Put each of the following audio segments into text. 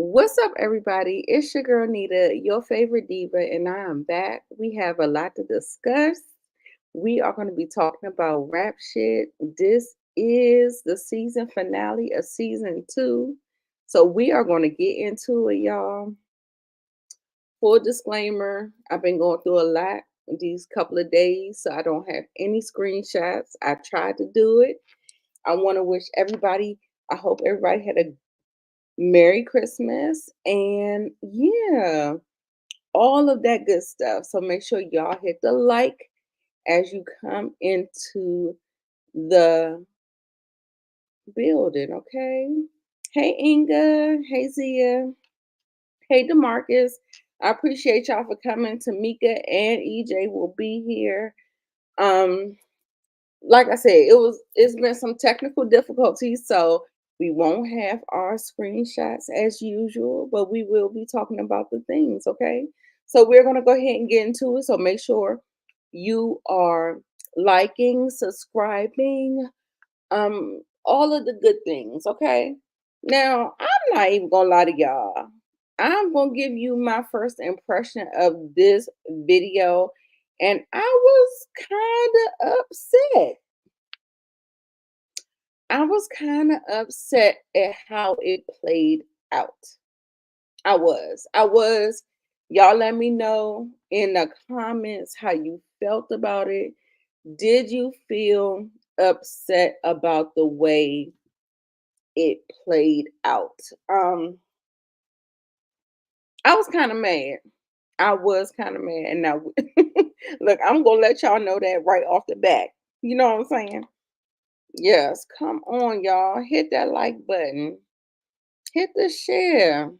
What's up, everybody? It's your girl Nita, your favorite diva, and I am back. We have a lot to discuss. We are going to be talking about rap shit. This is the season finale of season two. So we are going to get into it, y'all. Full disclaimer, I've been going through a lot these couple of days, so I don't have any screenshots. I tried to do it. I want to wish everybody, I hope everybody had a Merry Christmas and yeah, all of that good stuff. So make sure y'all hit the like as you come into the building, okay? Hey Inga, hey Zia, hey Demarcus. I appreciate y'all for coming. Tamika and EJ will be here. Um, like I said, it's been some technical difficulties, so we won't have our screenshots as usual, but we will be talking about the things, okay? So we're gonna go ahead and get into it. So make sure you are liking, subscribing, all of the good things, okay? Now I'm not even gonna lie to y'all. I'm gonna give you my first impression of this video, and I was kind of upset. I was kind of upset at how it played out. I was. I was. Y'all let me know in the comments how you felt about it. Did you feel upset about the way it played out? I was kind of mad. I was kind of mad. And now, look, I'm going to let y'all know that right off the bat. You know what I'm saying? Yes, come on, y'all. Hit that like button. Hit the share.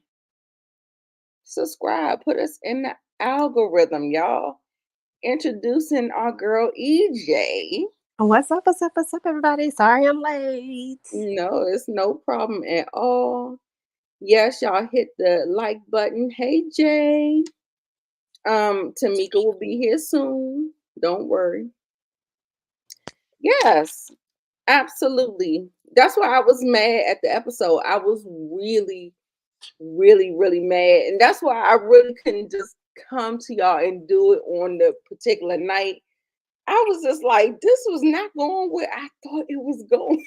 Subscribe. Put us in the algorithm, y'all. Introducing our girl EJ. What's up? What's up? What's up, everybody? Sorry I'm late. No, it's no problem at all. Yes, y'all hit the like button. Hey Jay. Tamika will be here soon. Don't worry. Yes, absolutely. That's why I was mad at the episode. I was really, really, really mad. And that's why I really couldn't just come to y'all and do it on the particular night. I was just like, this was not going where I thought it was going.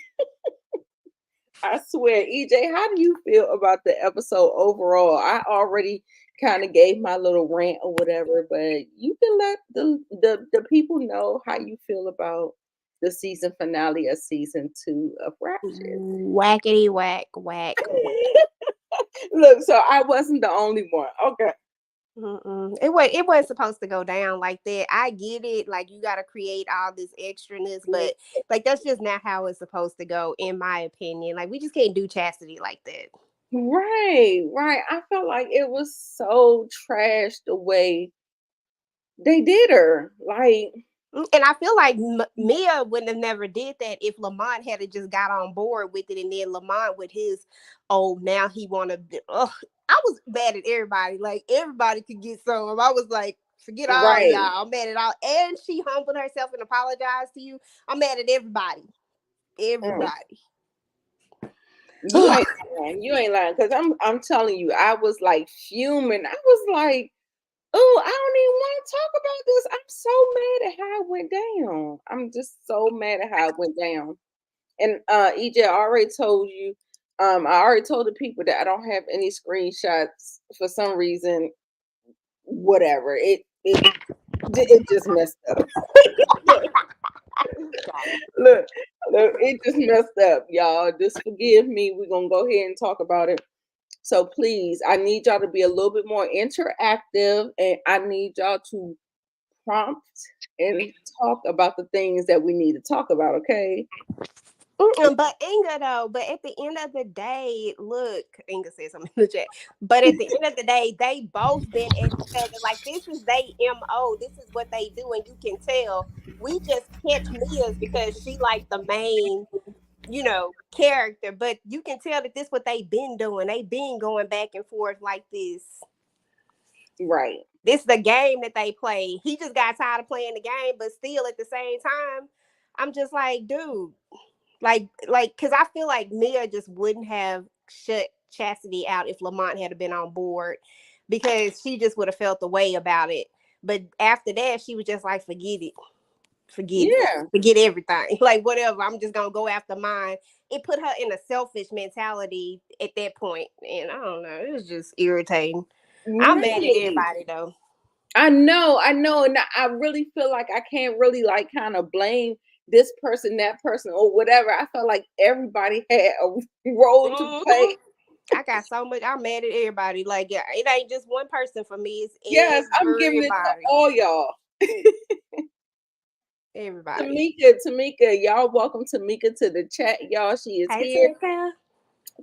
I swear, EJ, how do you feel about the episode overall? I already kind of gave my little rant or whatever, but you can let the people know how you feel about the season finale of season two of Rap Shit. Whackety whack whack. Look, so I wasn't the only one. Okay. It wasn't supposed to go down like that. I get it. Like you got to create all this extraness, but like that's just not how it's supposed to go, in my opinion. Like we just can't do chastity like that. Right, right. I felt like it was so trash the way they did her. Like, And I feel like Mia wouldn't have never did that if Lamont had just got on board with it, and then Lamont with his, oh, now he want to. I was mad at everybody. Like everybody could get some. I was like, forget all right. y'all. I'm mad at all. And she humbled herself and apologized to you. I'm mad at everybody. Mm. Everybody. You ain't lying. You ain't lying. Cause I'm telling you, I was like fuming. I was like, oh, I don't even want to talk about this. I'm so mad at how it went down. I'm just so mad at how it went down. And EJ, I already told you, I already told the people that I don't have any screenshots for some reason. Whatever. It just messed up. look, look, it just messed up, y'all. Just forgive me. We're gonna go ahead and talk about it. So please, I need y'all to be a little bit more interactive, and I need y'all to prompt and talk about the things that we need to talk about, okay? But Inga though, but at the end of the day, look, Inga said something in the chat. But at the end of the day, they both been at each other. Like this is they MO. This is what they do, and you can tell. We just catch Mia's because she like the main, character. But you can tell that this what they been doing. They been going back and forth like this. Right. This the game that they play. He just got tired of playing the game, but still at the same time, I'm just like, dude. Like, cause I feel like Mia just wouldn't have shut Chastity out if Lamont had been on board, because she just would have felt the way about it. But after that, she was just like, forget it, forget it, Yeah. forget everything. Like whatever, I'm just gonna go after mine. It put her in a selfish mentality at that point, and I don't know. It was just irritating. I'm mad at Right. everybody though. I know, and I really feel like I can't really like kind of blame this person, that person, or whatever. I felt like everybody had a role to Hmm. play. I got so much. I'm mad at everybody. Like, yeah, it ain't just one person for me. Yes, It's I'm giving it to everybody. all y'all. Everybody. Tamika, y'all welcome Tamika to the chat, y'all. She is Hey, here. Tamika.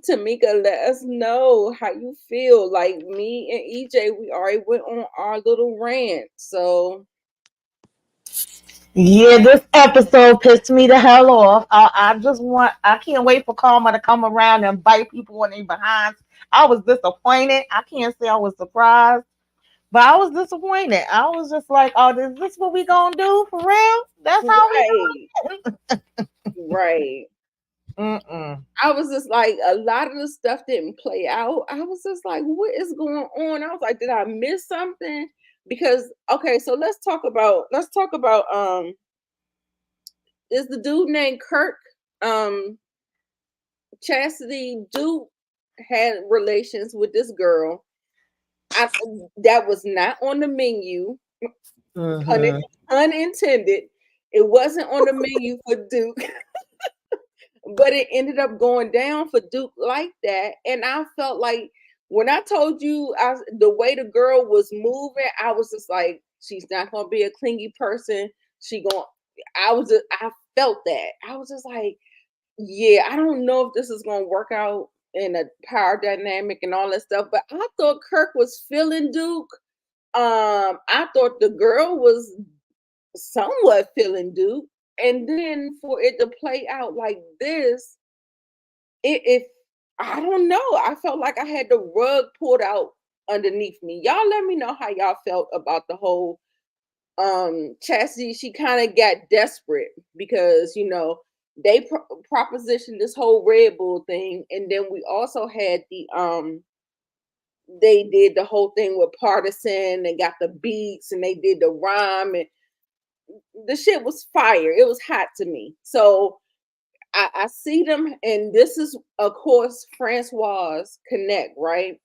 Tamika, let us know how you feel. Like me and EJ, we already went on our little rant. So Yeah, this episode pissed me the hell off. I can't wait for Karma to come around and bite people in their behinds. I was disappointed. I can't say I was surprised, but I was disappointed. I was just like, oh, is this what we gonna do for real? That's how we right, right. Mm-mm. I was just like, a lot of the stuff didn't play out. I was just like, what is going on? I was like, did I miss something? Because okay, so let's talk about is the dude named Kirk Chastity Duke had relations with this girl. I that was not on the menu, pun, Mm-hmm. unintended. It wasn't on the menu for Duke, but it ended up going down for Duke like that. And I felt like when I told you the way the girl was moving, I was just like, she's not gonna be a clingy person. She going I felt that. I was just like, yeah, I don't know if this is gonna work out in a power dynamic and all that stuff. But I thought Kirk was feeling Duke. I thought the girl was somewhat feeling Duke. And then for it to play out like this, it I don't know. I felt like I had the rug pulled out underneath me. Y'all let me know how y'all felt about the whole Chastity. She kind of got desperate because they propositioned this whole Red Bull thing, and then we also had they did the whole thing with Partisan and got the beats and they did the rhyme, and the shit was fire. It was hot to me. So I see them, and this is of course Francois Connect, right?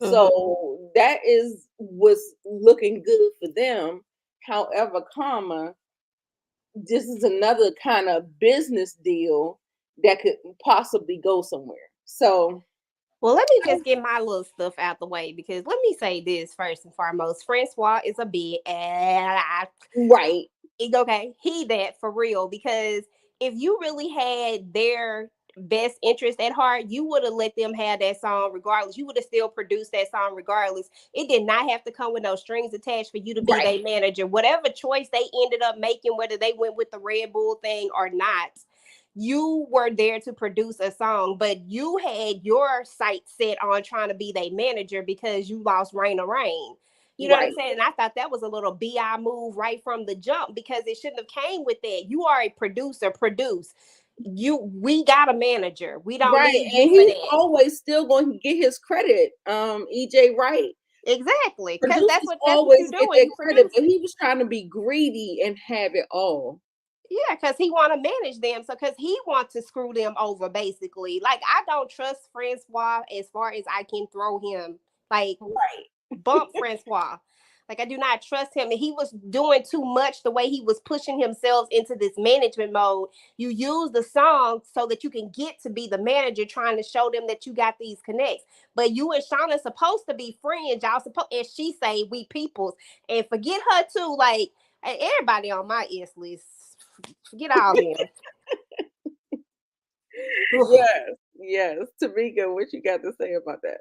Hmm. So that is was looking good for them. However, this is another kind of business deal that could possibly go somewhere. So Well, let me just get my little stuff out the way, because let me say this first and foremost. Francois is a big right, okay, he that for real, because if you really had their best interest at heart, you would have let them have that song regardless. You would have still produced that song regardless. It did not have to come with no strings attached for you to be right, their manager. Whatever choice they ended up making, whether they went with the Red Bull thing or not, you were there to produce a song, but you had your sights set on trying to be their manager because you lost Rain or Rain. You know what I'm right, saying? And I thought that was a little bi move right from the jump, because it shouldn't have came with that. You are a producer, produce. We got a manager. We don't right. need you And for he's that. always still going to get his credit. EJ Wright. Exactly, because Producers that's what you're always get doing. their You credit, but producing. he was trying to be greedy and have it all. Yeah, because he want to manage them. So because he wants to screw them over, basically. Like, I don't trust Francois as far as I can throw him. Like, Right, bump Francois. Like, I do not trust him. And he was doing too much the way he was pushing himself into this management mode. You use the song so that you can get to be the manager, trying to show them that you got these connects. But you and Shauna supposed to be friends. Y'all supposed, and she say we peoples. And forget her too. Like, everybody on my S list. Forget all them. yes, yes. Tamika, what you got to say about that?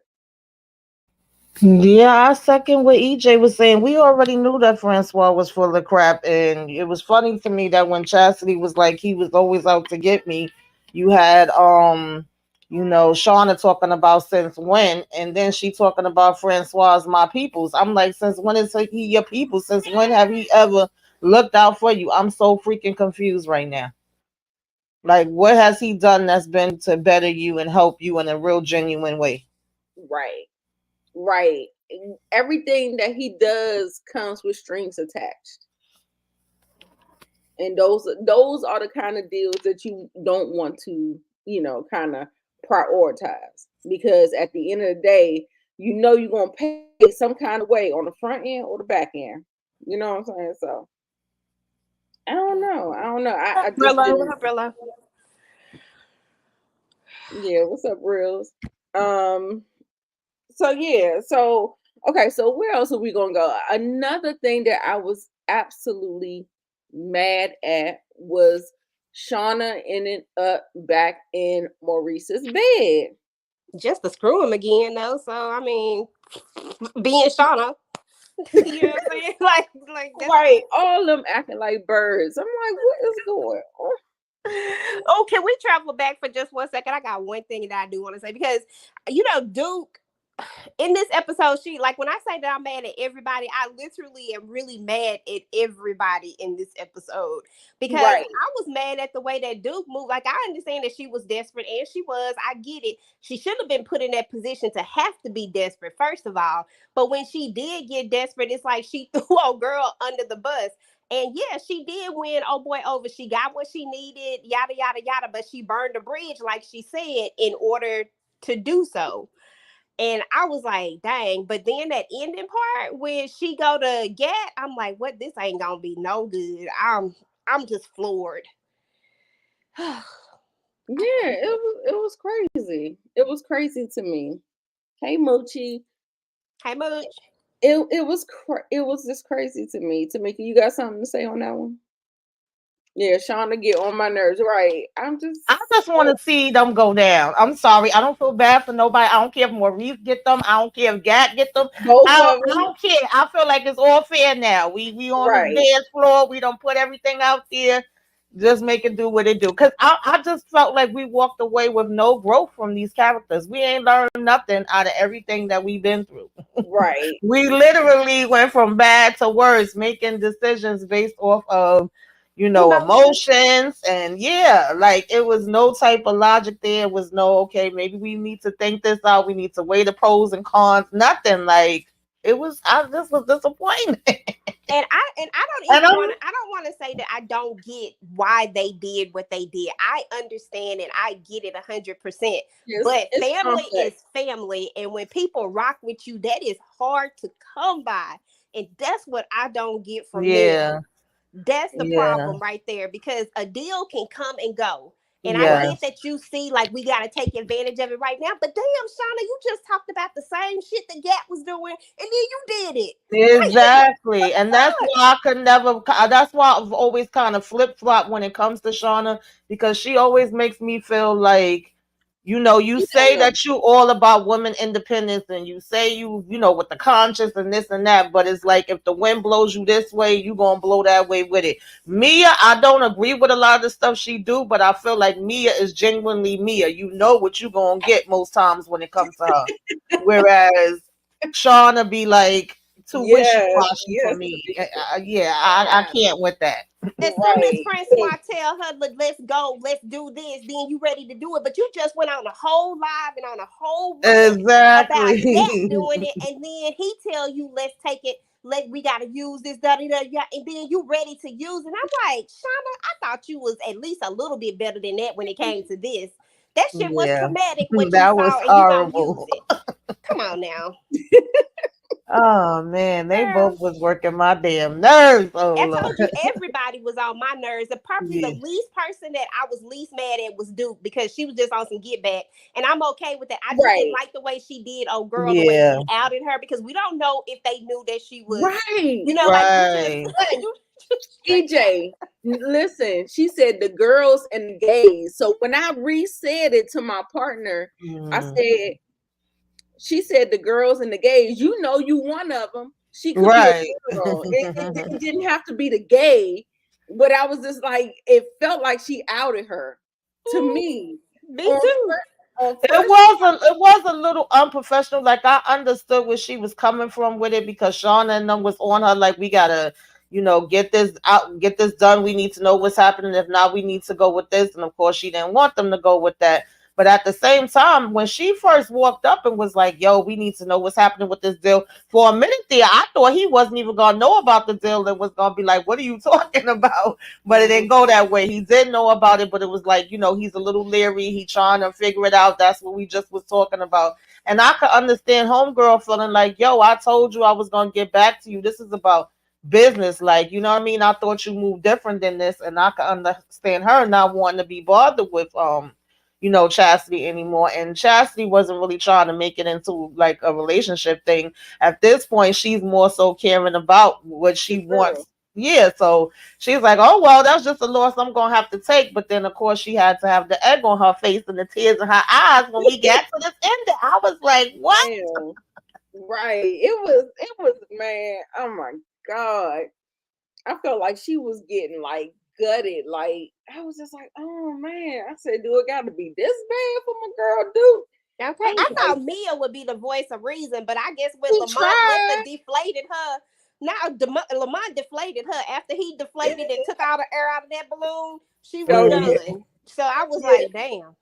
Yeah, I second what EJ was saying. We already knew that Francois was full of crap, and it was funny to me that when Chastity was like he was always out to get me, you had Shauna talking about since when, and then she talking about Francois my peoples. I'm like, since when is he your people? Since when have he ever looked out for you? I'm so freaking confused right now. Like, what has he done that's been to better you and help you in a real genuine way? Right. Right. Everything that he does comes with strings attached. And those are the kind of deals that you don't want to, kind of prioritize, because at the end of the day, you're going to pay some kind of way on the front end or the back end. You know what I'm saying? So, I don't know. I don't know. I just Umbrella, what didn't. umbrella? Yeah, what's up, Reels? Um so yeah, so okay, so where else are we gonna go? Another thing that I was absolutely mad at was Shauna ended up back in Maurice's bed. Just to screw him again, though. So I mean, being Shauna, you know what I'm saying? Like that's. Right, all of them acting like birds. I'm like, what is going on? Oh, can we travel back for just 1 second? I got one thing that I do want to say because Duke in this episode, she like when I say that I'm mad at everybody, I literally am really mad at everybody in this episode because Right, I was mad at the way that Duke moved. Like I understand that she was desperate and she was, I get it. She should have been put in that position to have to be desperate, first of all. But when she did get desperate, it's like she threw a girl under the bus. And yeah, she did win oh boy over. She got what she needed, yada yada yada, but she burned the bridge, like she said, in order to do so. And I was like, dang. But then that ending part when she go to Gat, I'm like, what? This ain't gonna be no good. I'm just floored. yeah, it was crazy. It was crazy to me. Hey, Mochi. Hey, Mooch. It was just crazy to me. Tamika, you got something to say on that one? Yeah, Shauna get on my nerves. Right. I'm just I just want to see them go down. I'm sorry. I don't feel bad for nobody. I don't care if Maurice get them. I don't care if Gat get them. both I, of I them. don't care. I feel like it's all fair now. We on the Right. dance floor. We don't put everything out there. Just make it do what it do. Cause I just felt like we walked away with no growth from these characters. We ain't learned nothing out of everything that we've been through. Right. We literally went from bad to worse, making decisions based off of Emotion. emotions. And yeah, like it was no type of logic there. It was no, okay, maybe we need to think this out. We need to weigh the pros and cons. Nothing. Like it was, I just was disappointed. And I don't And even I'm want to I don't want to say that I don't get why they did what they did. I understand and I get it 100%. But It's family complex. is family, and when people rock with you, that is hard to come by. And that's what I don't get from them. yeah, That's the yeah, problem right there because a deal can come and go. And I Right. yeah. get that you see like we got to take advantage of it right now. But damn, Shauna, you just talked about the same shit that Gap was doing, and then you did it. Like, Exactly. And that's what? why I could never, that's why I've always kind of flip flop when it comes to Shauna, because she always makes me feel like, you say Yeah. that you all about women independence and you say with the conscience and this and that, but it's like if the wind blows you this way, you going to blow that way with it. Mia, I don't agree with a lot of the stuff she do, but I feel like Mia is genuinely Mia. You know what you going to get most times when it comes to her. Whereas Shauna be like too wishy Yes. washy for Yes. me. Tamika. Yeah, I Yeah. can't with that. As soon as Right. Francois tell her, let's go, let's do this, then you ready to do it. But you just went on a whole live and on a whole rant about Gap Exactly. doing it, and then he tell you, let's take it, we gotta use this, da da da, yeah, and then you ready to use it. And I'm like, Shauna, I thought you was at least a little bit better than that when it came to this. That shit was Yeah, traumatic what you that was saw, and you gonna use horrible. it. Come on now. Oh man, they both was working my damn nerves. Oh I Lord. told you everybody was on my nerves. And probably the Yeah, least person that I was least mad at was Duke because she was just on some get back. And I'm okay with that. I just didn't Right. like the way she did oh girl, the way yeah, she outed her because we don't know if they knew that she was, Right. like you just right. But you just straight out. EJ, listen, she said the girls and the gays. So when I re-said it to my partner, I Mm, said, she said the girls and the gays. You one of them. She could be a right. girl. It didn't have to be the gay, but I was just like, it felt like she outed her to me Me on too. first, on It first. was a little unprofessional. Like I understood where she was coming from with it because Shauna and them was on her like we gotta, get this out, get this done. We need to know what's happening. If not, we need to go with this. And of course, she didn't want them to go with that. But at the same time, when she first walked up and was like, "Yo, we need to know what's happening with this deal," for a minute there, I thought he wasn't even gonna know about the deal and was gonna be like, "What are you talking about?" But it didn't go that way. He did know about it, but it was like, he's a little leery. He trying to figure it out. That's what we just was talking about. And I could understand homegirl feeling like, "Yo, I told you I was gonna get back to you. This is about business, like, you know what I mean? I thought you moved different than this." And I could understand her not wanting to be bothered with Chastity anymore. And Chastity wasn't really trying to make it into like a relationship thing. At this point, she's more so caring about what she It's real. wants. Yeah, so she's like, "Oh well, that's just a loss I'm gonna have to take." But then of course she had to have the egg on her face and the tears in her eyes when we got to this ending. I was like, "What?" Damn. Right. It was man, oh my God. I felt like she was getting like gutted. Like I was just like, oh man. I said, do it gotta be this bad for my girl Duke? Okay, I I was like, thought Mia would be the voice of reason, but I guess when he Lamont went to tried. deflated her, now Lamont deflated her after he deflated and took all the air out of that balloon. She was Oh yeah. Mhm. done. So I was Yeah. like, damn.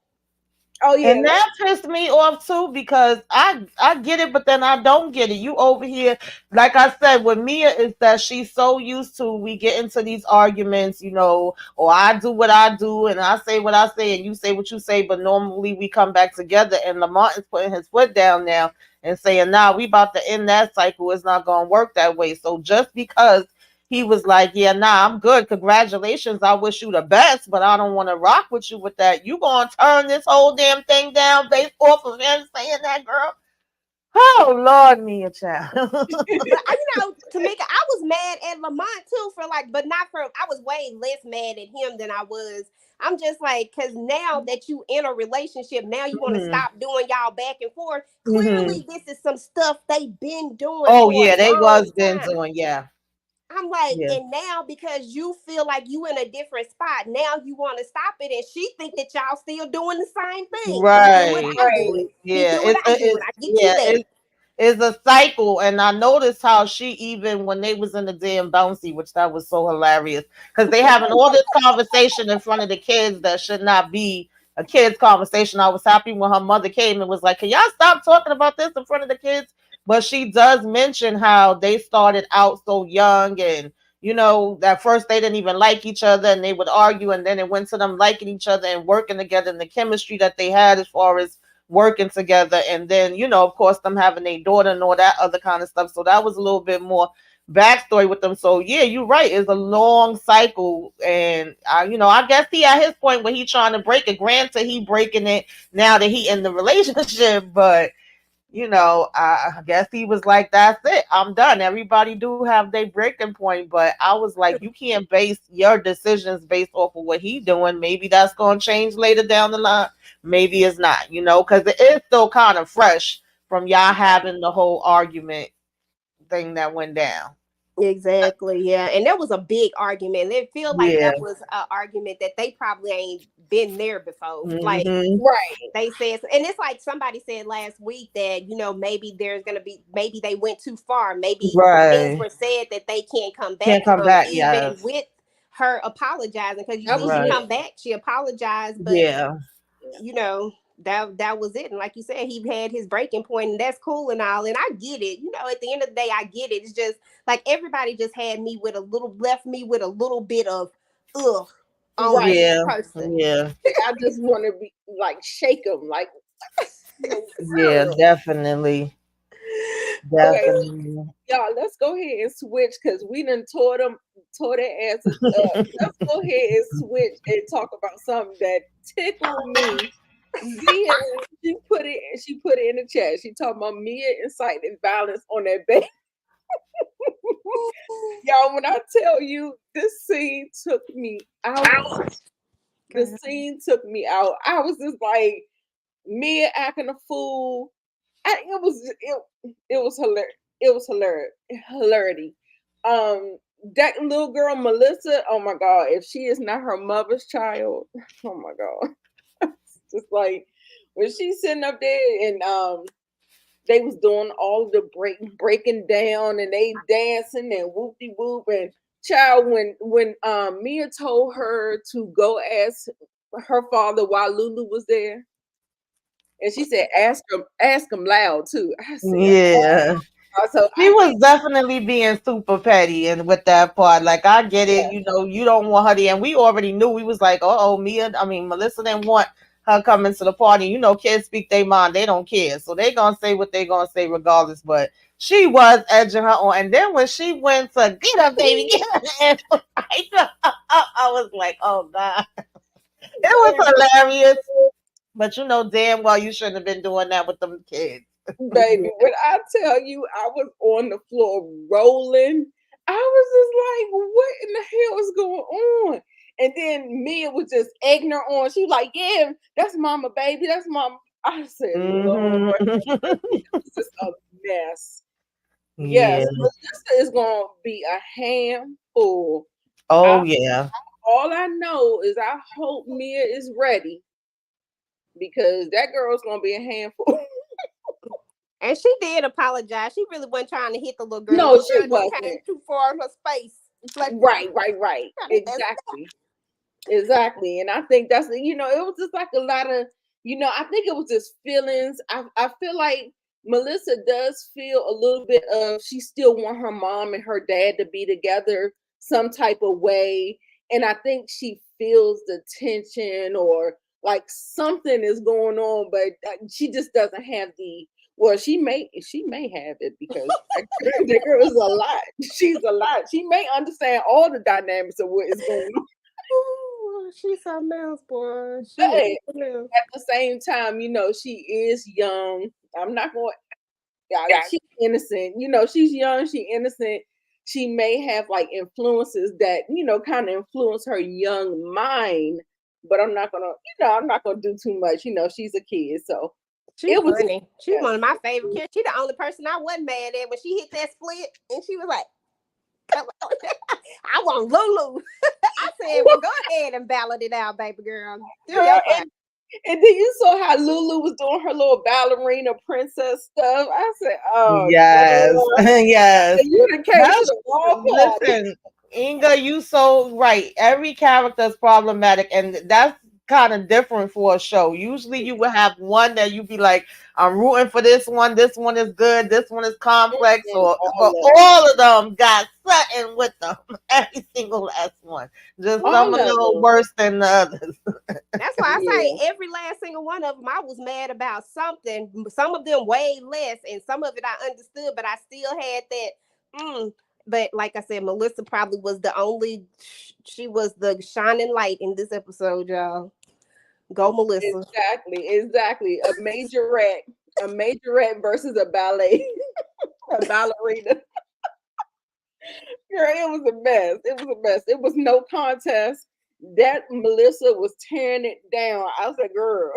Oh yeah. And that pissed me off too because I get it, but then I don't get it. You over here, like I said, with Mia is that she's so used to we get into these arguments, or I do what I do and I say what I say and you say what you say, but normally we come back together. And Lamont is putting his foot down now and saying, "Nah, we about to end that cycle. It's not gonna work that way." So just because he was like, "Yeah, nah, I'm good. Congratulations. I wish you the best, but I don't want to rock with you with that." You gonna turn this whole damn thing down based off of him saying that, girl? Oh Lord, me a child. But Tamika, I was mad at Lamont too for like, but not for. I was way less mad at him than I was. I'm just like, because now that you in a relationship, now you want to hmm stop doing y'all back and forth. hmm Clearly, this is some stuff they've been doing Oh for yeah, a they long was been time. doing, yeah, I'm like, yeah, and now because you feel like you in a different spot, now you want to stop it, and she think that y'all still doing the same thing. He do what right, I do it. Right. He yeah. do what It's I do it. it's I get you yeah, back. it's a cycle. And I noticed how she, even when they was in the damn bouncy, which that was so hilarious, because they having all this conversation in front of the kids that should not be a kids conversation. I was happy when her mother came and was like, "Can y'all stop talking about this in front of the kids?" But she does mention how they started out so young, and at first they didn't even like each other and they would argue, and then it went to them liking each other and working together, and the chemistry that they had as far as working together. And then, of course, them having a daughter and all that other kind of stuff. So that was a little bit more backstory with them. So yeah, you're right. It's a long cycle. And I guess he at his point where he trying to break it. Granted, he breaking it now that he in the relationship, but I guess he was like, "That's it. I'm done." Everybody do have their breaking point, but I was like, you can't base your decisions based off of what he doing. Maybe that's going to change later down the line. Maybe it's not, because it is still kind of fresh from y'all having the whole argument thing that went down. Exactly, yeah. And there was a big argument. It feel like Yeah. that was an argument that they probably ain't been there before. Like Hmm. Right. they said, and it's like somebody said last week that, maybe there's gonna be, maybe they went too far. Maybe things Right. were said that they can't come back Can't come from, back. even Yes. with her apologizing. Because you see, she Right. come Absolutely. back, she apologized, but Yeah. Yeah. that was it. And like you said, he had his breaking point, and that's cool and all, and I get it. At the end of the day, I get it. It's just like everybody just had me with a little, left me with a little bit of ugh on Right. each Yeah. person. Yeah. I just want to be like shake them, like, Yeah. girl. Definitely. Okay, Definitely. y'all, let's go ahead and switch because we done tore their asses up. Let's go ahead and switch and talk about something that tickled me. Zia, she put it in the chat. She talked about Mia inciting violence on that baby. Y'all, when I tell you this scene took me out, the Girl. scene took me out. I was just like Mia acting a fool. It was hilarious. It was hilarious. Hilarity. That little girl Melissa. Oh my god! If she is not her mother's child, oh my god! It's just like when she's sitting up there and they was doing all the breaking down and they dancing and whoop de whoop and child when Mia told her to go ask her father why Lulu was there. And she said, ask him loud too. I said, Yeah. so She I was think, definitely being super petty and with that part. Like I get it, yeah, you know, you don't want her there. And we already knew we was like, oh Melissa didn't want her coming to the party. You know, kids speak their mind, they don't care. So they gonna say what they gonna say regardless. But she was edging her on. And then when she went to get her baby, get her and I was like, oh God. It was hilarious. But you know damn well you shouldn't have been doing that with them kids. baby, when I tell you I was on the floor rolling, I was just like, what in the hell is going on? And then Mia was just egging her on. She was like, yeah, that's mama, baby. That's mama. I said, Lord, Hmm. it was just a mess. Yeah. Yes, Melissa is gonna be a handful. I Oh yeah. all I know is I hope Mia is ready because that girl's gonna be a handful. And she did apologize. She really wasn't trying to hit the little girl. No, Little she girl just came wasn't. too far in her space. It's like, Right. trying to hit that. Exactly. Exactly. And I think that's it was just like a lot of, I think it was just feelings. I feel like Melissa does feel a little bit of she still want her mom and her dad to be together some type of way. And I think she feels the tension or like something is going on, but she just doesn't have the well, she may have it because that girl is a lot. She's a lot. She may understand all the dynamics of what is going on. Ooh, she's something else, boy. She is But something else. at the same time, she is young. I'm not going. Yeah, she's innocent. She's young. She's innocent. She may have like influences that kind of influence her young mind. But I'm not gonna do too much. She's a kid, so She it was just funny. She one of my favorite characters. She the only person I wasn't mad at when she hit that split and she was like, come on. I want Lulu. I said, well, go ahead and ballot it out, baby girl. Do girl. your thing. And then you saw how Lulu was doing her little ballerina princess stuff. I said, "Oh, Yes. girl, Yes. you done came to That's the wrong party." listen, Inga, you so right. Every character is problematic, and that's kind of different for a show. Usually you would have one that you be like, I'm rooting for this one. This one is good. This one is complex. Or but All of them. all of them got something with them. Every single last one. Just some All a of little them. worse than the others. That's why I Yeah. say every last single one of them, I was mad about something. Some of them way less, and some of it I understood, but I still had that. But like I said, Melissa probably was the only. She was the shining light in this episode, y'all. Go, Melissa. Exactly. A majorette versus a ballet, a ballerina. Girl, it was a mess. It was a mess. It was no contest. That Melissa was tearing it down. I was like, girl,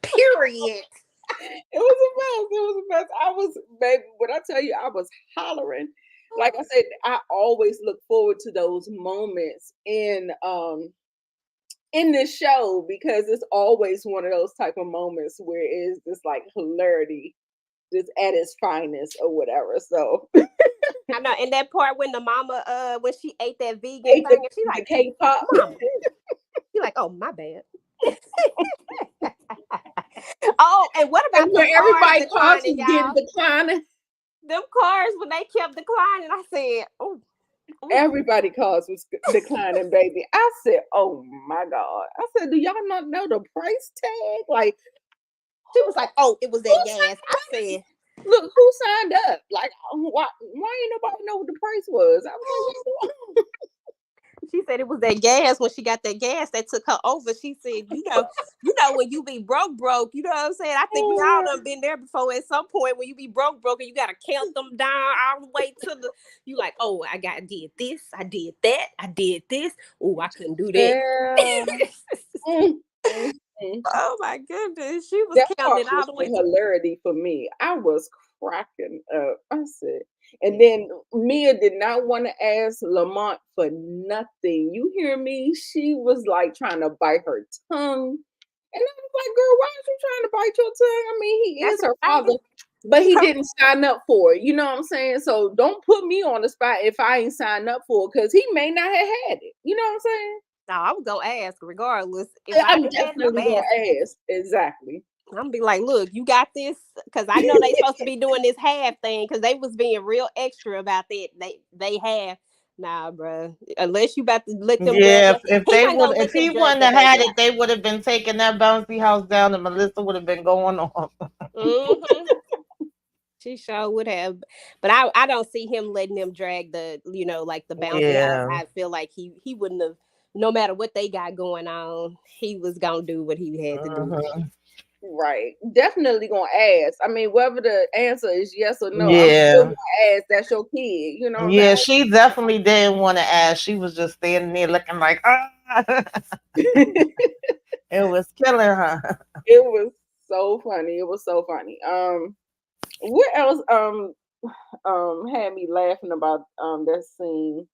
Period. it was a mess. It was a mess. I was, baby, when I tell you I was hollering, like I said, I always look forward to those moments in this show because it's always one of those type of moments where it's just like hilarity just at its finest or whatever. So I know. And that part when the mama, when she ate that vegan ate thing, and she the like, K-pop. Mama, she like, oh my bad. Oh, and what And about them where cars everybody thought declining, was getting y'all? declining. Them cars when they kept declining, I said, oh, Everybody calls was declining, baby. I said, "Oh my god!" I said, "Do y'all not know the price tag? Like, she who was like, oh, it was who that gas. I said, look who signed up? Like, why ain't nobody know what the price was?" I was like, "What's going on?" she said it was that gas when she got that gas that took her over. She said, when you be broke, you know what I'm saying? I think we all done been there before at some point when you be broke and you gotta count them down all the way to the you like, oh, did this, I did that, I did this. Oh, I couldn't do that. Yeah. Mm, mm, mm. Oh my goodness. She was That counting part it all was the way the to hilarity for me. I was cracking up. I said, and then Mia did not want to ask Lamont for nothing. You hear me? She was like trying to bite her tongue. And I was like, girl, why is you trying to bite your tongue? I mean, he that's is her right. father, but he didn't sign up for it. You know what I'm saying? So don't put me on the spot if I ain't signed up for it because he may not have had it. You know what I'm saying? No, I was gonna ask regardless. If I I'm ain't mad, I'm definitely gonna ask. gonna ask. Exactly. I'm gonna be like, look, you got this, because I know they supposed to be doing this half thing, because they was being real extra about that. They have. Nah, bro. Unless you about to let them drag Yeah, that, if he they wasn't would, gonna if let them he drag wouldn't that have baby had it, out. they would have been taking that bouncy house down, and Melissa would have been going on. Mm-hmm. She sure would have, but I don't see him letting them drag the, like the bouncy house. Yeah. I feel like he wouldn't have, no matter what they got going on, he was gonna do what he had to do. Hmm. Right. Definitely gonna ask. I mean, whether the answer is yes or no, I'm still Yeah. gonna ask. That's your kid. You know what Yeah, I'm she definitely didn't want to ask. She was just standing there looking like, ah. saying? It was killing her. It was so funny. It was so funny. What else had me laughing about that scene?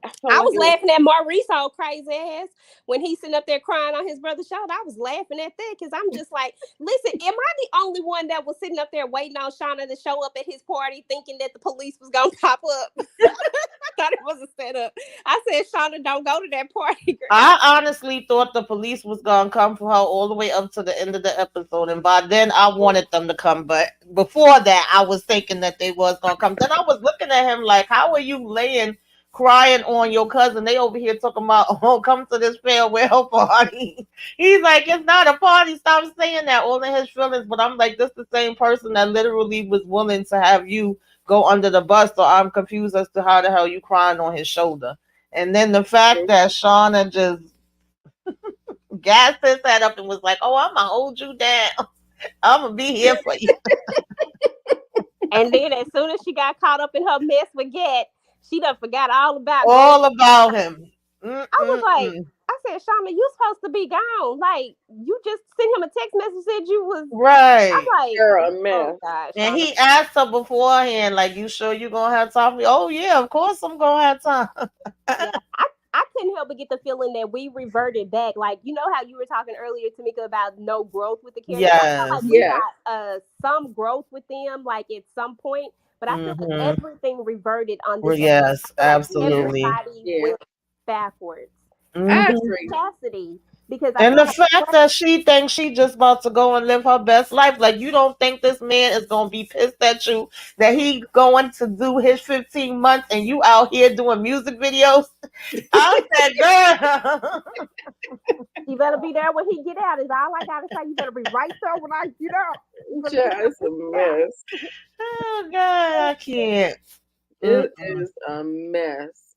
I felt I like was it was laughing at Maurice all crazy ass when he sitting up there crying on his brother's shoulder. I was laughing at that because I'm just like, listen, am I the only one that was sitting up there waiting on Shauna to show up at his party, thinking that the police was gonna pop up? I thought it was a setup. I said, Shauna, don't go to that party, girl. I honestly thought the police was gonna come for her all the way up to the end of the episode, and by then I wanted them to come. But before that, I was thinking that they was gonna come. Then I was looking at him like, "How are you laying crying on your cousin? They over here talking about, oh, come to this farewell party." He's like, "It's not a party. Stop saying that." All in his feelings, but I'm like, this the same person that literally was willing to have you go under the bus. So I'm confused as to how the hell you crying on his shoulder. And then the fact that Shauna just gassed his head up and was like, "Oh, I'm gonna hold you down. I'm gonna be here for you." And then as soon as she got caught up in her mess with Gat, she done forgot all about going. All about him. I was like, Mm-mm-mm. I said, Shauna, you supposed to be gone. Like, you just sent him a text message, said you was. Right. I'm like, girl a oh mess. God, And Shauna. he asked her beforehand, like, "You sure you gonna have time for me?" Oh yeah, of course I'm gonna have time. Yeah, I couldn't help but get the feeling that we reverted back. Like, you know how you were talking earlier, Tamika, about no growth with the characters. I feel like Yes. we Yeah. got some growth with them, like at some point, but I feel like Mm-hmm. everything reverted on Well, this episode. I yes, feel like Yeah. absolutely. everybody Yeah. went backwards. I Even Mm-hmm. agree. Cassidy, because I And feel the fact like that she thinks she just about to go and live her best life, like you don't think this man is gonna be pissed at you that he going to do his 15 months and you out here doing music videos? I said, girl. you better be there when he get out. Is all I gotta say. You better be right there when I get out. You better be Child, there it's when a I get out. mess. Oh God, I can't. It Mm-mm. is a mess.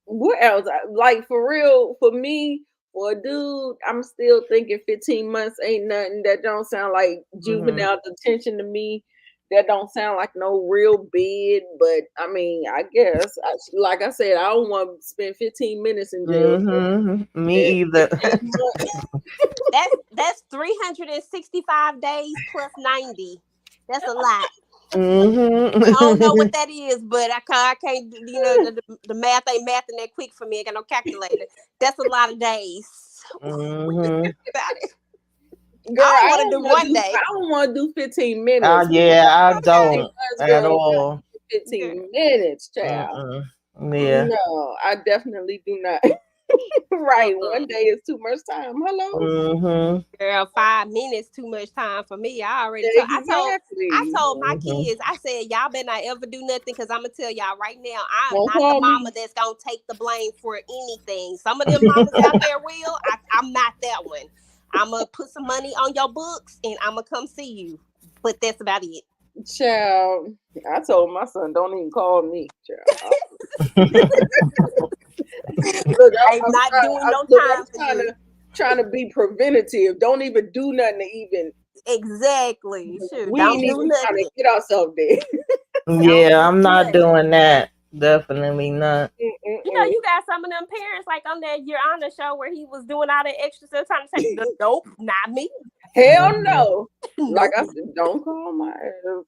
What else? Like for real, for me, for a dude, I'm still thinking 15 months ain't nothing. That don't sound like Mm-hmm. juvenile detention to me. That don't sound like no real bid. But I mean, I guess, like I said, I don't want to spend 15 minutes in jail. So Mm-hmm. Me that either. 15 months, That's 365 days plus 90. That's a lot. I don't know Mm-hmm. what that is, but I can't the math ain't mathing that quick for me. I got no calculator. That's a lot of days. What you Mm-hmm. think about it? girl, I don't want to do one I day. don't want to do 15 minutes. Yeah, I 15 don't Okay. months, at girl. all. Girl, 15 minutes, child. Mm-mm. Yeah. No, I definitely do not. Right. mm-mm. One day is too much time. Hello? Mm-hmm. Girl, 5 minutes too much time for me. I already told. I Exactly. told my Mm-hmm. kids. I said, y'all better not ever do nothing because I'm gonna tell y'all right now. I'm Don't not the call mama me. that's gonna take the blame for anything. Some of them mamas out there will. I'm not that one. I'm gonna put some money on your books and I'm gonna come see you. But that's about it. Child, I told my son, don't even call me, child. Look, I'm not doing no I'm time for you. trying to be preventative. Don't even do nothing to even, Exactly. Sure. we ain't Don't do even trying to nothing. get ourselves there. Don't Yeah, do I'm not nothing. doing that. Definitely not. Mm-mm-mm. You got some of them parents like on that Your Honor show where he was doing all that extra stuff trying to say, nope, not me. Hell Hmm. no. Like Nope. I said, don't call my ass.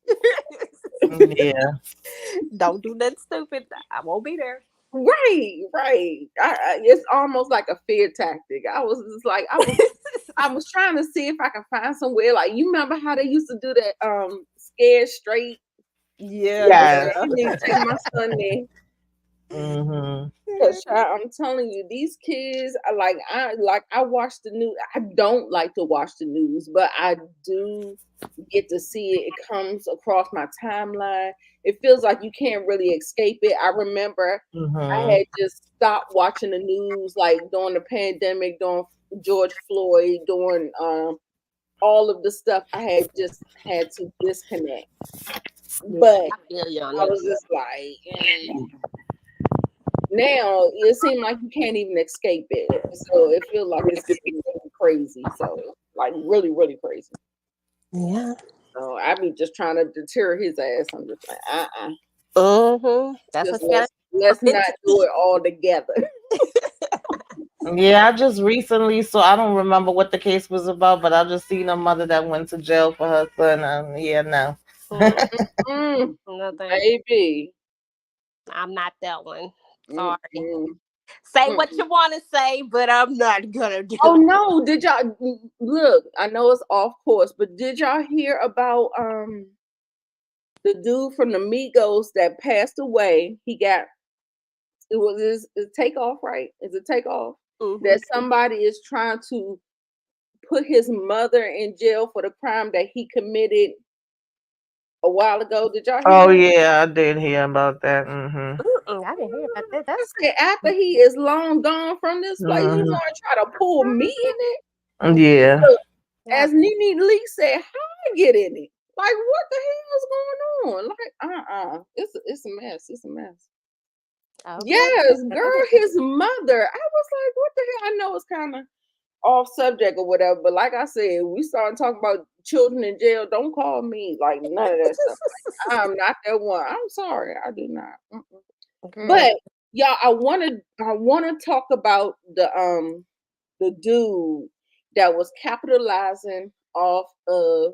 Yeah. Don't do nothing stupid. I won't be there. Right, right. It's almost like a fear tactic. I was just like, I was trying to see if I could find somewhere. Like, you remember how they used to do that scared straight? Yeah, I said, Yes. girl. let me take my son there. Mm-hmm. Cause child, I'm telling you, these kids are I watch the news. I don't like to watch the news, but I do get to see it. It comes across my timeline. It feels like you can't really escape it. I remember I Mm-hmm. had just stopped watching the news like during the pandemic, during George Floyd, during all of the stuff. I had just had to disconnect. Yeah, But I feel you on I that. was just like, now it seems like you can't even escape it. So it feels like it's getting really crazy. So like really, really crazy. Yeah. So I be just trying to deter his ass. I'm just like, That's what just you gotta let's prevent not the do it all together. Yeah, I just recently, so I don't remember what the case was about, but I just seen a mother that went to jail for her son. Yeah, no. Mm, No, thank you. baby. I'm not that one. Mm, Sorry. mm, Say mm. what you want to say, but I'm not gonna do Oh it. no, did y'all look? I know it's off course, but did y'all hear about the dude from the Migos that passed away? He got it was his takeoff, right? Is it takeoff? Hmm. That somebody is trying to put his mother in jail for the crime that he committed a while ago. Did y'all hear Oh that? yeah, I did hear about that. Mm-hmm. I didn't hear about that. I That's said after he is long gone from this place, you Mm-hmm. want to try to pull me in it? Yeah. Look, yeah. as Nene Lee said, how I get in it? Like what the hell is going on? Like it's a mess. It's a mess. Okay. Yes, girl, his mother. I was like, what the hell? I know it's kind of off subject or whatever, but like I said, we started talking about children in jail. Don't call me like none of that stuff. Like, I'm not that one. I'm sorry, I do not. Mm-mm. Girl. But y'all, I wanna talk about the dude that was capitalizing off of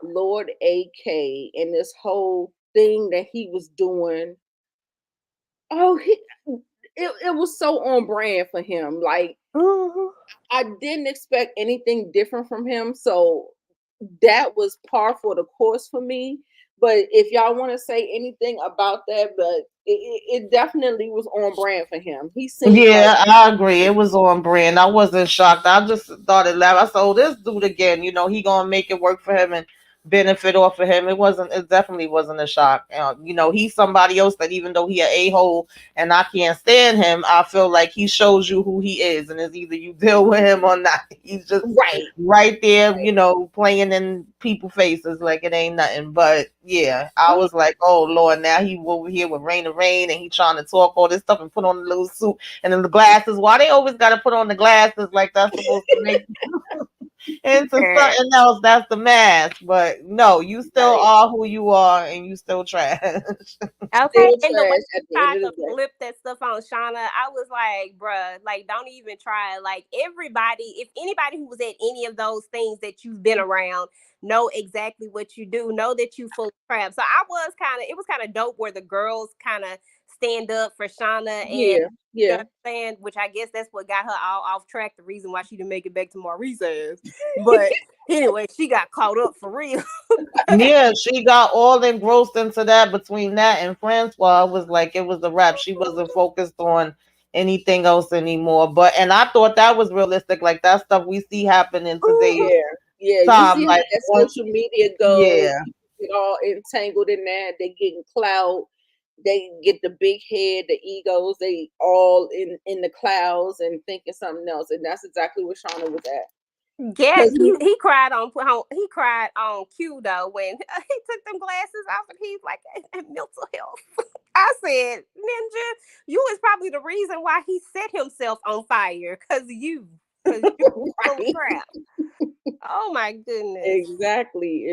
Lord AK and this whole thing that he was doing. Oh, it was so on brand for him. Like Mhm. I didn't expect anything different from him. So that was par for the course for me. But if y'all want to say anything about that, but it definitely was on brand for him. He seemed like Yeah, I agree. It was on brand. I wasn't shocked. I just started laughing. I said, "Oh, this dude again. He gonna make it work for him and benefit off of him." It wasn't. It definitely wasn't a shock. He's somebody else that even though he a hole and I can't stand him, I feel like he shows you who he is, and it's either you deal with him or not. He's just right, right there, playing in people faces like it ain't nothing. But yeah, I right. was like, "Oh Lord, now he over here with Rain and Rain, and he trying to talk all this stuff and put on a little suit." And then the glasses. Why they always got to put on the glasses like that's supposed to make into Girl. something else? That's the mask. But no, you still Right. are who you are, and you still trash. Okay, Still and the way trash at he the end tried of to the day. flip that stuff on Shauna, I was like, bruh, like, don't even try. Like, everybody, if anybody who was at any of those things that you've been around know exactly what you do, know that you full of crap. So it was kind of dope where the girls kind of stand up for Shauna and, Yeah, you know yeah. what I'm saying? Which I guess that's what got her all off track, the reason why she didn't make it back to Maurice's ass. But anyway, she got caught up for real. Yeah, she got all engrossed into that between that and Francois. It was like it was a wrap. She wasn't focused on anything else anymore. And I thought that was realistic. Like that stuff we see happen in today's Mhm. Yeah, yeah. You time. see how Like that once, social media goes. yeah, People get all entangled in that. They getting clout. They get the big head, the egos. They all in the clouds and thinking something else. And that's exactly where Shauna was at. Yeah, Because he cried he cried on cue though when he took them glasses off and he's like mental health. I said, Ninja, you was probably the reason why he set himself on fire because you full of right, crap. Oh my goodness. exactly.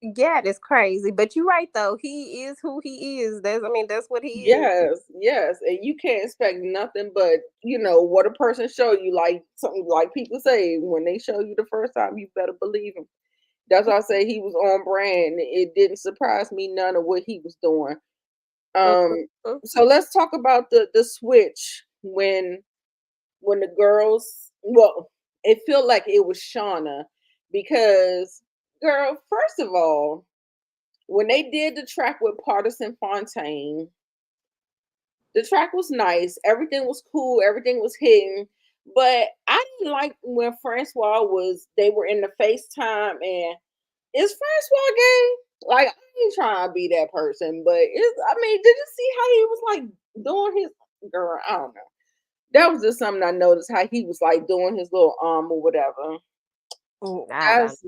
Yeah, that's crazy. But you're right though. He is who he is. That's what he is. Yes, and you can't expect nothing but what a person show you. Like something like people say when they show you the first time, you better believe him. That's why I say he was on brand. It didn't surprise me none of what he was doing. Um, Mhm. so let's talk about the switch when the girls. Well, it felt like it was Shauna because girl, first of all, when they did the track with Partisan Fontaine, The track was nice. Everything was cool. Everything was hidden. But I didn't like when Francois was. They were in the FaceTime and is Francois gay? Like I ain't trying to be that person, but it's. I mean, did you see how he was like doing his girl? I don't know. That was just something I noticed how he was like doing his little arm or whatever. I don't. That's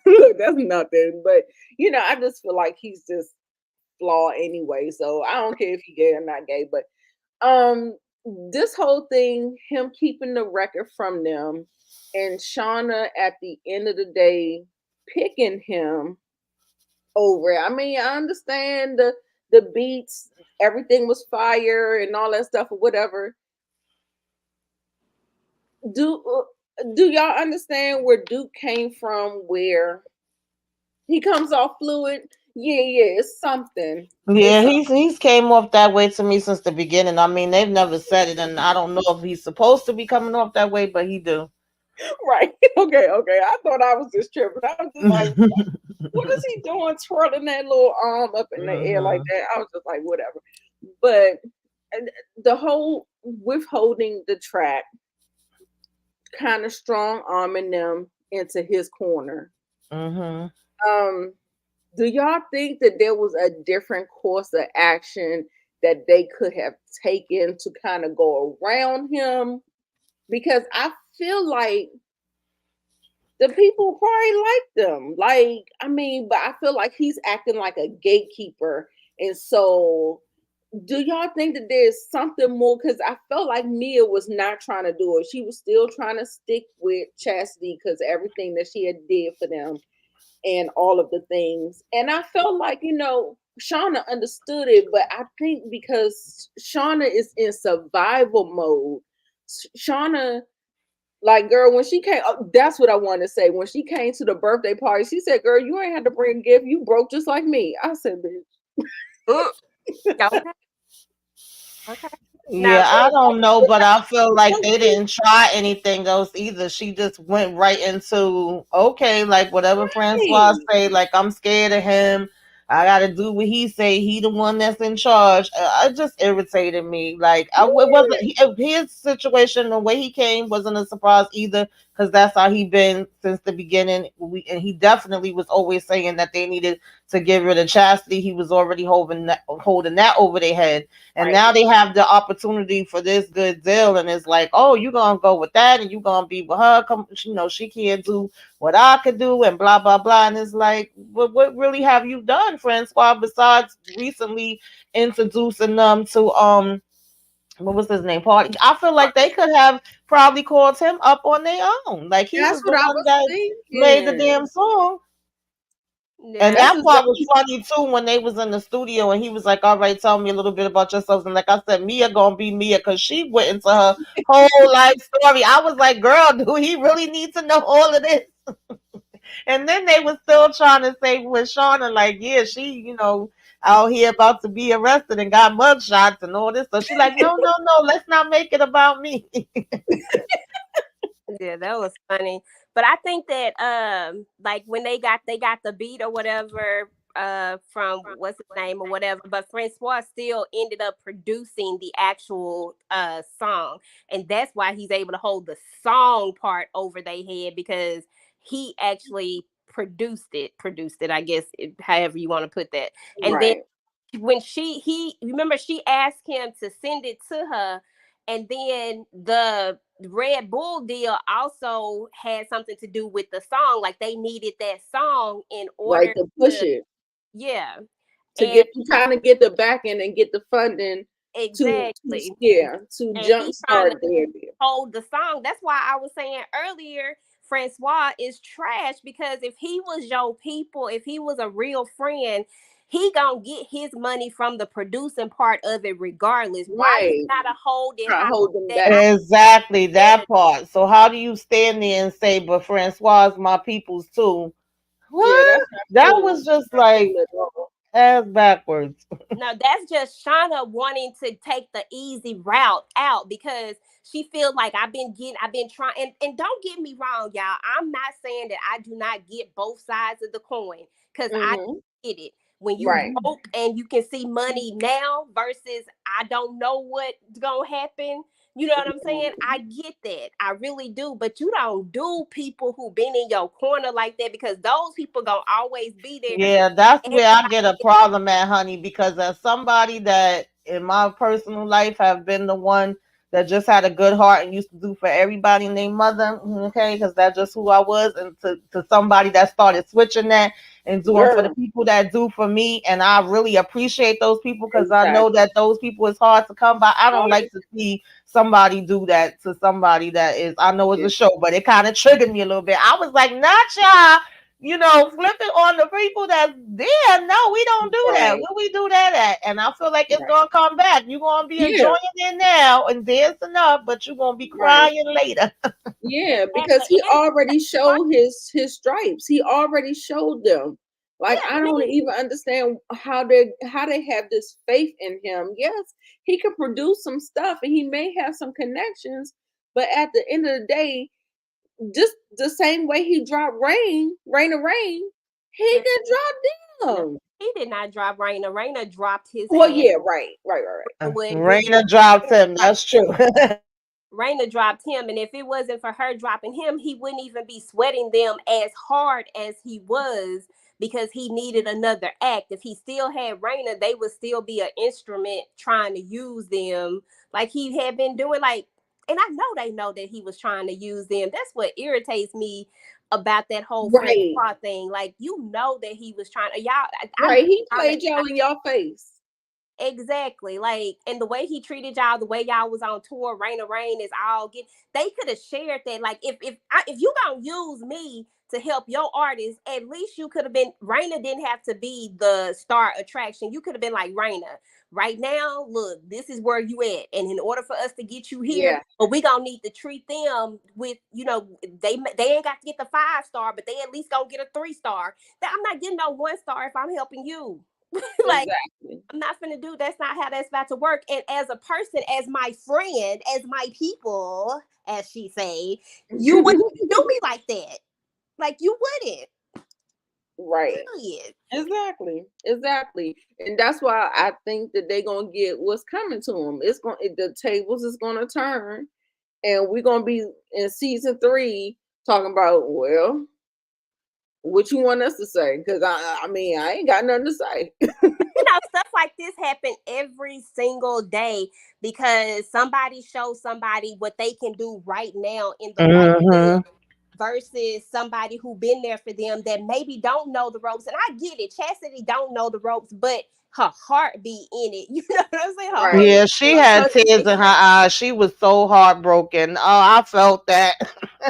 look, that's nothing. But I just feel like he's just flawed anyway. So I don't care if he gay or not gay. But um, this whole thing, him keeping the record from them, and Shauna at the end of the day picking him over it. I mean, I understand the beats, everything was fire and all that stuff or whatever. Do y'all understand where Duke came from? Where he comes off fluid? Yeah, yeah, it's something. Yeah, It's he's came off that way to me since the beginning. I mean, they've never said it, and I don't know if he's supposed to be coming off that way, but he do. right. Okay, okay. I thought I was just tripping. I was just like, what is he doing twirling that little arm up in the air like Hmm. that? I was just like, whatever. But and the whole withholding the track kind of strong arming them into his corner. Hmm. Um, do y'all think that there was a different course of action that they could have taken to kind of go around him? Because I feel like the people probably like them. Like, I mean, but I feel like he's acting like a gatekeeper. And so, do y'all think that there's something more? Because I felt like Mia was not trying to do it. She was still trying to stick with Chastity because everything that she had did for them and all of the things. And I felt like, Shauna understood it, but I think because Shauna is in survival mode, Shauna, like, girl, when she came, that's what I wanted to say. When she came to the birthday party, she said, "Girl, you ain't had to bring a gift. You broke just like me." I said, Mm, okay, okay. Now, Yeah, I don't know, but I feel like they didn't try anything else either. She just went right into okay, like whatever Francois "Right, say, like I'm scared of him. I gotta do what he say. He the one that's in charge. It just irritated me. Like it wasn't his situation. The way he came wasn't a surprise either, because that's how he been since the beginning. And he definitely was always saying that they needed to get rid of Chastity. He was already holding that over their head, and right, now they have the opportunity for this good deal, and it's like, oh, you gonna go with that, and you gonna be with her. Come, she can't do what I could do, and blah blah blah. And it's like, what really have you done, Francois, besides recently introducing them to what was his name, Party? I feel like they could have probably called him up on their own. Like he that's was the what I one was that made the thinking." damn song. And now, That's that part was exactly. funny too when they was in the studio and he was like, "All right, tell me a little bit about yourselves." And like I said, Mia gonna be Mia because she went into her whole life story. I was like, "Girl, do he really need to know all of this?" And then they was still trying to say with Shauna, like, "Yeah, she, out here about to be arrested and got mug shots and all this." So she like, "No, no, no, let's not make it about me." yeah, that was funny. But I think that like when they got the beat or whatever from what's his name or whatever, but Francois still ended up producing the actual song. And that's why he's able to hold the song part over their head, because he actually produced it, I guess, however you want to put that. And then Right, when he remember, she asked him to send it to her, and then the Red Bull deal also had something to do with the song, like they needed that song in right. order To push to, it yeah. to And get to kind of get the backing and get the funding to exactly, yeah to and he trying to jumpstart their deal. hold the song. That's why I was saying earlier, Francois is trash, because if he was your people, if he was a real friend, he gonna get his money from the producing part of it regardless. Why you Right, gotta hold it try to high hold them that I back. Exactly yeah, that part. So how do you stand there and say, "But Francois is my people's too"? Yeah, What? that's not That cool. was just Not like cool at all. ass backwards. no, that's just Shauna wanting to take the easy route out, because she feels like I've been trying, and don't get me wrong, y'all. I'm not saying that I do not get both sides of the coin, because I Hmm. get it. when you Right. broke and you can see money now versus I don't know what's gonna happen. You know what I'm saying? I Mhm. get that. I really do. But you don't do people who been in your corner like that, because those people gonna always be there. Yeah, that's where I get a Everybody, problem at, honey, because as somebody that in my personal life have been the one that just had a good heart and used to do for everybody and their mother, okay, because that's just who I was, and to somebody that started switching that and doing for the Girl, people that do for me, and I really appreciate those people because I know exactly. that those people is hard to come by. I don't like Right. to see somebody do that to somebody that is, I know it's Yeah. a show, but it kind of triggered me a little bit. I was like, not y'all, flipping on the people that's there. No, we don't do that. Right. Where we do that at? And I feel like it's Right. gonna come back. You're gonna be Yeah. enjoying it now and dancing up, but you're gonna be Right. crying later. Yeah, because exactly. he And already showed his stripes. He already showed them. Like yeah, I and don't then even understand how they have this faith in him. Yes, he could produce some stuff and he may have some connections, but at the end of the day, just the same way he dropped Rain of Rain, he mm, can drop no, them. he did not drop Raina. Raina dropped his Well, ass. yeah, right. And when Raina dropped him. Raina That's true. Raina dropped him, and if it wasn't for her dropping him, he wouldn't even be sweating them as hard as he was, because he needed another act. If he still had Raina, they would still be an instrument trying to use them like he had been doing. Like, and I know they know that he was trying to use them. That's what irritates me about that whole Right, Francois thing. Like, you know that he was trying to, y'all. I know right. He y'all. played y'all in your face. Exactly. Like, and the way he treated y'all, the way y'all was on tour, Rain of Rain is all get. They could have shared that. Like, if you gonna use me to help your artist, at least you could have been. Raina didn't have to be the star attraction. You could have been like, Raina, right now, look, this is where you at, and in order for us to get you here, Yeah, but we gonna need to treat them with, they ain't got to get the 5 star, but they at least gonna get a 3 star. That I'm not getting no 1 star if I'm helping you. Like, exactly. I'm not gonna do. That's not how that's about to work. And as a person, as my friend, as my people, as she say, you wouldn't do me like that. Like, you wouldn't. Right. Period. Exactly. And that's why I think that they're gonna get what's coming to them. The tables is gonna turn, and we're gonna be in season 3 talking about, well, what you want us to say? Because I mean, I ain't got nothing to say. Stuff like this happen every single day because somebody shows somebody what they can do right now in the moment Hmm. versus somebody who been there for them that maybe don't know the ropes. And I get it, Chastity don't know the ropes, but her heart be in it. You know what I'm saying? Her heart Right. Yeah, she One had hundred tears in her percent. eyes. She was so heartbroken. Oh, I felt that.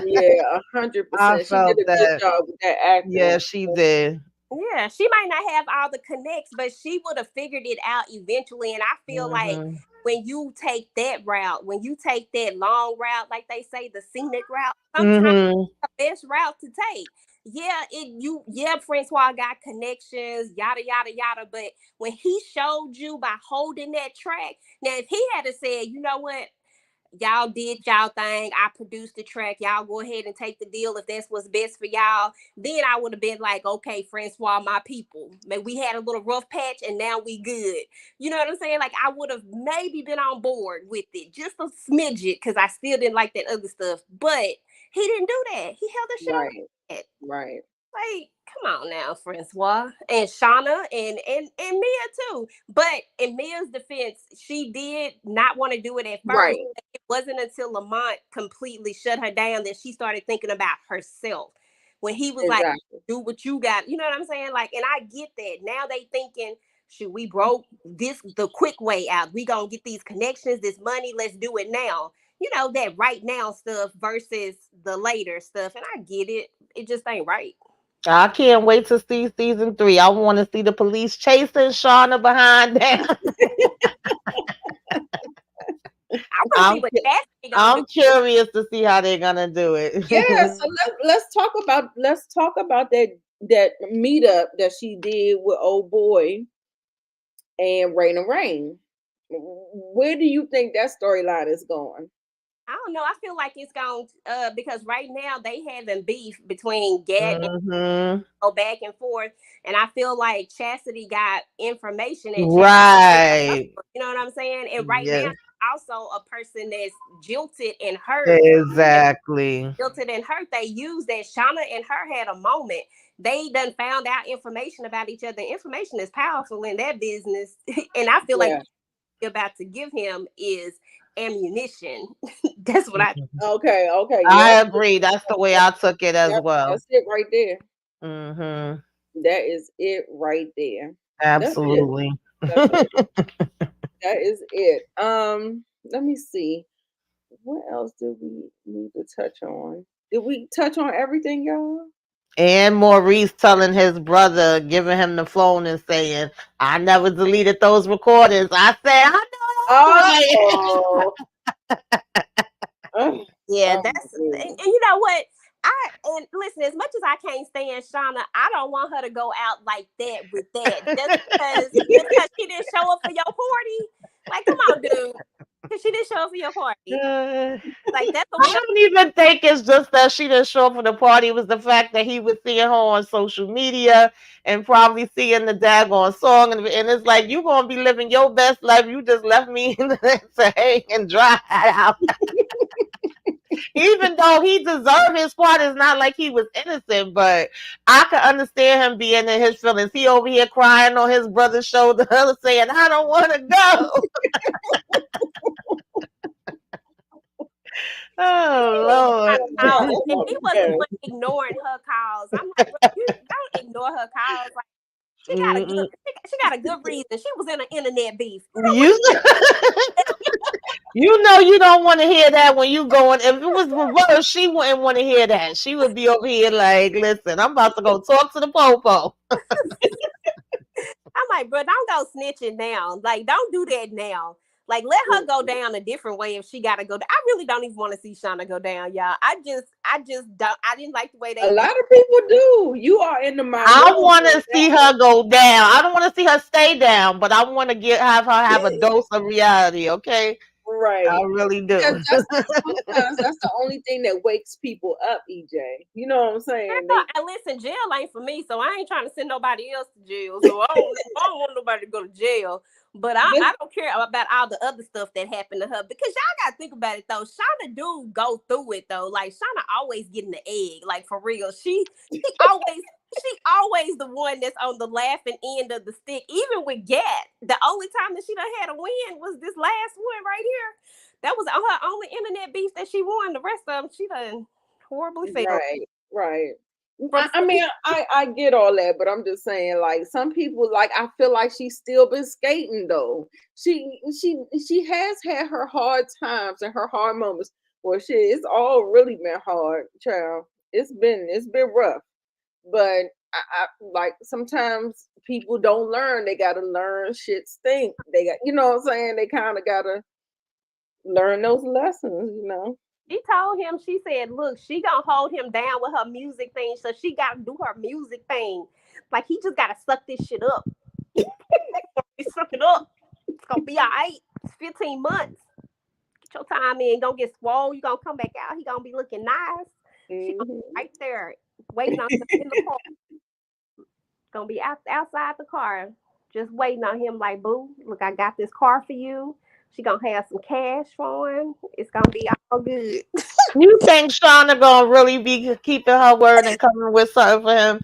Yeah, a hundred I percent. She did felt a good that. job with that acting. Yeah, she did. Yeah, she might not have all the connects, but she would have figured it out eventually. And I feel like Hmm. when you take that route, when you take that long route, like they say, the scenic route, sometimes Hmm. the best route to take. Yeah, Francois got connections, yada yada yada. But when he showed you by holding that track, now if he had to say, you know what, y'all did y'all thing. I produced the track. Y'all go ahead and take the deal if that's what's best for y'all. Then I would have been like, okay, Francois, my people. Maybe we had a little rough patch and now we good. You know what I'm saying? Like, I would have maybe been on board with it, just a smidget, because I still didn't like that other stuff. But he didn't do that. He held the shit on Right. that. Right. Like, come on now, Francois and Shauna and Mia too. But in Mia's defense, she did not want to do it at first. Right. It wasn't until Lamont completely shut her down that she started thinking about herself. When he was like, Exactly. "Do what you got," you know what I'm saying? Like, and I get that. Now they thinking, "Should we broke this the quick way out? We gonna get these connections, this money. Let's do it now." You know, that right now stuff versus the later stuff, and I get it. It just ain't right. I can't wait to see season 3. I want to see the police chasing Shauna behind them. I want to see I'm what Chastity gonna do. I'm curious to see how they're gonna do Yeah, it. so let's talk about that meetup that she did with old boy and Rain and Rain. Where do you think that storyline is going? I don't know. I feel like it's going because right now they having beef between Gat and Mm-hmm. go back and forth, and I feel like Chastity got information and Chastity is a Right. hustler. You know what I'm saying? And right now, Yes, also a person that's jilted and hurt. exactly. Jilted and hurt. They used that. Shauna and her had a moment. They done found out information about each other. Information is powerful in that business, and I feel like Yeah. you're about to give him is ammunition. That's what I. Okay. Okay. I Yep. agree. That's the way I took it as Yep. well. That's it right there. Hmm. That is it right there. That's it. Absolutely. That's it. That is it. Let me see. What else did we need to touch on? Did we touch on everything, y'all? And Maurice telling his brother, giving him the phone and saying, I never deleted those recordings. I said, I know that's right. Oh, oh, Yeah, oh my that's and goodness. you know what? And listen, as much as I can't stand Shauna, I don't want her to go out like that with that. Just because she didn't show up for your party. Like, come on, dude. Because she didn't show up for your party. Like that's what we I don't don't even think it's just that she didn't show up for the party. It was the fact that he was seeing her on social media and probably seeing the daggone song. And it's like, you going to be living your best life. You just left me to hang and dry out. Even though he deserved his part, it's not like he was innocent, but I could understand him being in his feelings. He over here crying on his brother's shoulder, saying, I don't want to go. Oh, trying to Lord. call, That's and not he was the fair. one ignoring her calls. I'm like, bro, you don't ignore her calls. Like she got a good, Mm-mm. she got a good reason. She was in an internet beef. You know what? You, you know you don't want to hear that when you going. If it was reversed, she wouldn't want to hear that. She would be over here like, listen, I'm about to go talk to the popo. I'm like, bro, don't go snitching now. Like, don't do that now. Like, let her go down a different way if she gotta go. I really don't even want to see Shauna go down, y'all. I just don't. I didn't like the way A they lot did. of people do. You are in the I minority want to of see that. her go down. I don't want to see her stay down, but I want to have her have a dose of reality. Okay, I Right. really Because do. sometimes that's the only thing that wakes people up, EJ. You know what I'm saying? Girl, and listen, jail ain't for me, so I ain't trying to send nobody else to jail. So I don't want nobody to go to jail. But This I don't care about all the other stuff that happened to her because y'all gotta think about it though. Shauna do go through it though. Like Shauna always getting the egg, like for real. She always the one that's on the laughing end of the stick. Even with Gat, the only time that she done had a win was this last one right here. That was on her only internet beef that she won. The rest of them she done horribly failed. right, right. From I mean, I get all that, but I'm just saying, like some people, like I feel like she's still been skating though. She has had her hard times and her hard moments. Well, shit, it's all really been hard, child. It's been rough, but I like sometimes people don't learn. They gotta learn shit stink. They got, you know what I'm saying. They kind of gotta learn those lessons, you know. she told him, she said, look, she gonna hold him down with her music thing, so she gotta do her music thing. Like he just gotta suck this shit up. He suck it up. It's gonna be all right. It's 15 months. Get your time in. Don't get swole. You gonna come back out. He gonna be looking nice. She gonna be Hmm. right there waiting on him in the car. Gonna be outside the car, just waiting on him. Like, boo, look, I got this car for you. She gonna have some cash for him. It's gonna be all good. You think Shauna gonna really be keeping her word and coming with something for him?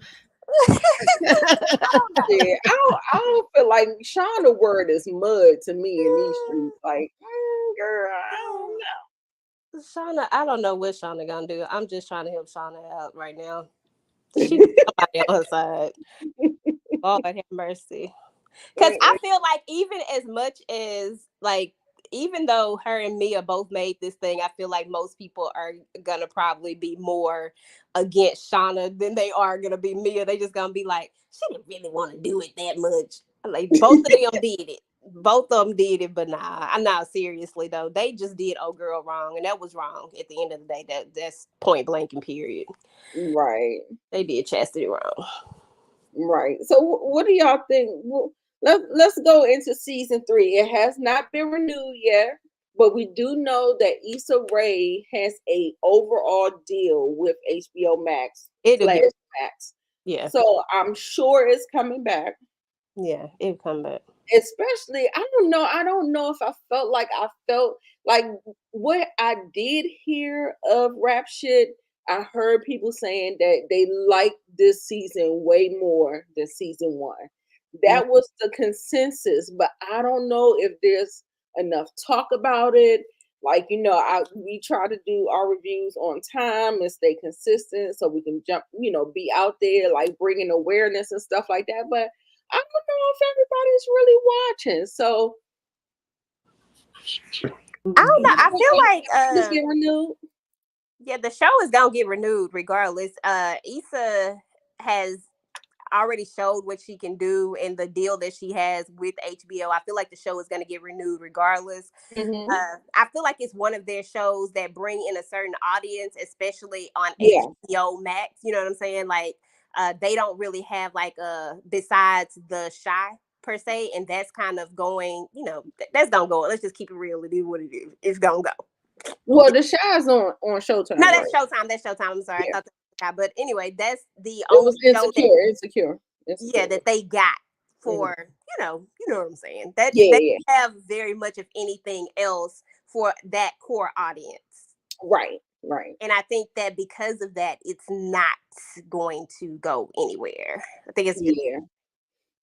Yeah, I don't feel like Shauna word is mud to me in these streets. Like, girl, I don't Shauna, I don't know what Shauna gonna do. I'm just trying to help Shauna out right now. She somebody on her side. Lord have mercy. Because I know. feel like even as much as like even though her and Mia both made this thing, I feel like most people are gonna probably be more against Shauna than they are gonna be Mia. They just gonna be like, she didn't really want to do it that much. Like both of them did it. Both of them did it, but nah, I'm not seriously though. They just did old girl wrong, and that was wrong at the end of the day. That's point blank and period. Right, They did Chastity wrong. right. So, what do y'all think? Let's go into season 3. It has not been renewed yet. but we do know that Issa Rae has a overall deal with HBO Max It'll slash get Max. yeah, So I'm sure it's coming back. yeah, it'll come back. Especially, I don't know if I felt like what I did hear of rap shit. I heard people saying that they liked this season way more than season one. Yeah, That was the consensus, but I don't know if there's enough talk about it. Like, we try to do our reviews on time and stay consistent so we can jump, be out there, like bringing awareness and stuff like that. But I don't know if everybody's really watching. So I don't know. I you feel think like this get renewed? yeah, the show is gonna get renewed regardless. Issa has already showed what she can do and the deal that she has with HBO. I feel like the show is going to get renewed regardless. Hmm. I feel like it's one of their shows that bring in a certain audience, especially on Yeah, HBO Max. You know what I'm saying? Like, they don't really have like besides the Shy per se, and that's kind of going. That's gonna go. Let's just keep it real. It is what it is. It's gonna go. well, the Shy's on No, Showtime, that's right? Showtime. That's Showtime. I'm sorry. I Yeah, thought that was Sky. But anyway, that's the it only was show that insecure. that they got Hmm. for you know what I'm saying. That Yeah, they yeah, have very much of anything else for that core audience. right, right. And I think that because of that, it's not going to go anywhere. I think it's just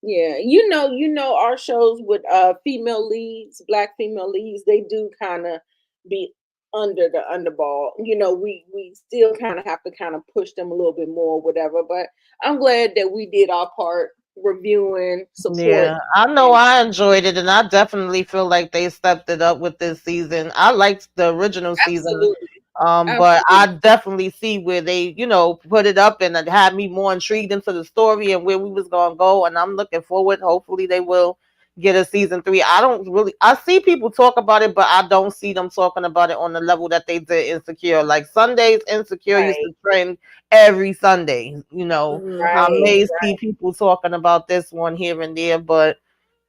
Yeah, yeah. Our shows with female leads, black female leads, they do kind of be under the underball. We still kind of have to kind of push them a little bit more, whatever. But I'm glad that we did our part, reviewing, support, Yeah, I know and I enjoyed it, and I definitely feel like they stepped it up with this season. I liked the original season, absolutely, but absolutely, I definitely see where they, put it up and it had me more intrigued into the story and where we was gonna go. And I'm looking forward. Hopefully, they will get a season three. I see people talk about it, but I don't see them talking about it on the level that they did Insecure. Like Sundays, Insecure used right, to trend every Sunday. I Mhm. may right. see people talking about this one here and there, but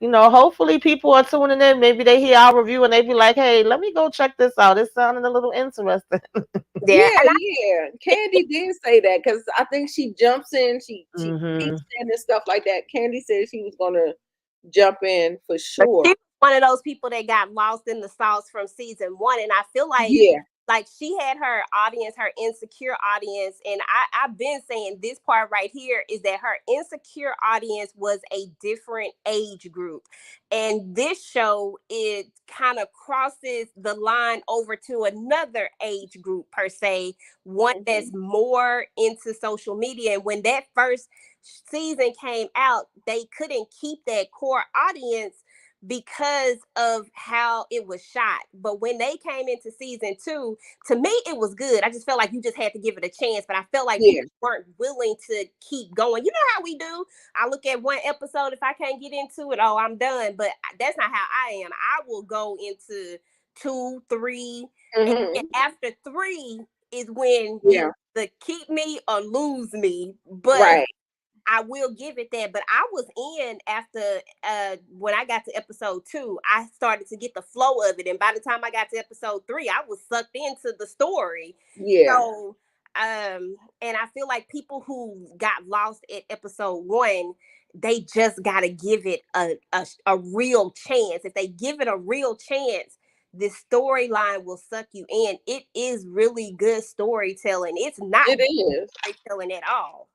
hopefully people are tuning in. Maybe they hear our review and they be like, "Hey, let me go check this out. It's sounding a little interesting." Yeah, Yeah, and yeah. Candy did say that because I think she jumps in, she Hmm. peeks in and stuff like that. Candy said she was gonna jump in for but sure. she was one of those people that got lost in the sauce from season one, and I feel Yeah. like she had her audience, her insecure audience, and I've been saying this part right here is that her insecure audience was a different age group, and this show it kind of crosses the line over to another age group per se, one Hmm. that's more into social media. And when that first season came out, they couldn't keep that core audience because of how it was shot. But when they came into season two, to me, it was good. I just felt like you just had to give it a chance. But I felt like Yeah. people weren't willing to keep going. You know how we do. I look at one episode. If I can't get into it, oh, I'm done. But that's not how I am. I will go into two, three, and then Hmm. after three is when you Yeah. either keep me or lose me. But Right. I will give it that. But I was in after when I got to episode two, I started to get the flow of it. And by the time I got to episode three, I was sucked into the story. Yeah. So and I feel like people who got lost at episode one, they just gotta give it a real chance. If they give it a real chance, the storyline will suck you in. It is really good storytelling. It's not It is. storytelling at all.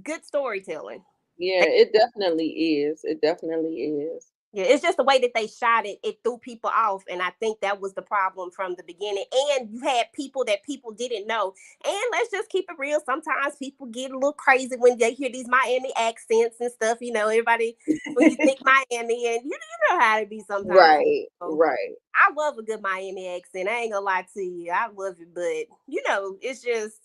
Good storytelling. Yeah, it definitely is. It definitely is. Yeah, it's just the way that they shot it. It threw people off, and I think that was the problem from the beginning. And you had people that people didn't know. And let's just keep it real. Sometimes people get a little crazy when they hear these Miami accents and stuff. Everybody when you think Miami, and you know how it be sometimes. Right. So, Right. I love a good Miami accent. I ain't gonna lie to you. I love it, but it's just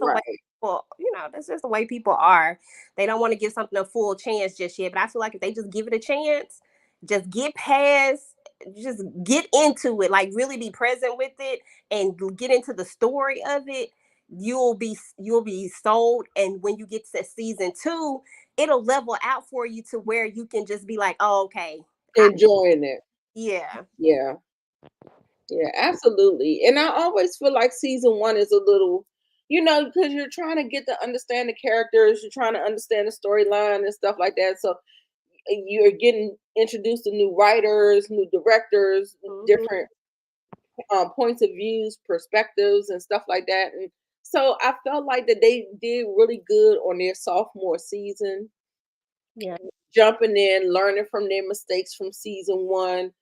the way Right. people. That's just the way people are. They don't want to give something a full chance just yet. But I feel like if they just give it a chance, just get past, just get into it, like really be present with it and get into the story of it. You'll be sold, and when you get to season two, it'll level out for you to where you can just be like, oh, okay, Enjoying it. yeah. Yeah. Yeah, absolutely. And I always feel like season one is a little, because you're trying to get to understand the characters, you're trying to understand the storyline and stuff like that. So you're getting introduced to new writers, new directors, Hmm. different points of views, perspectives, and stuff like that. And so I felt like that they did really good on their sophomore season, Yeah. jumping in, learning from their mistakes from season one,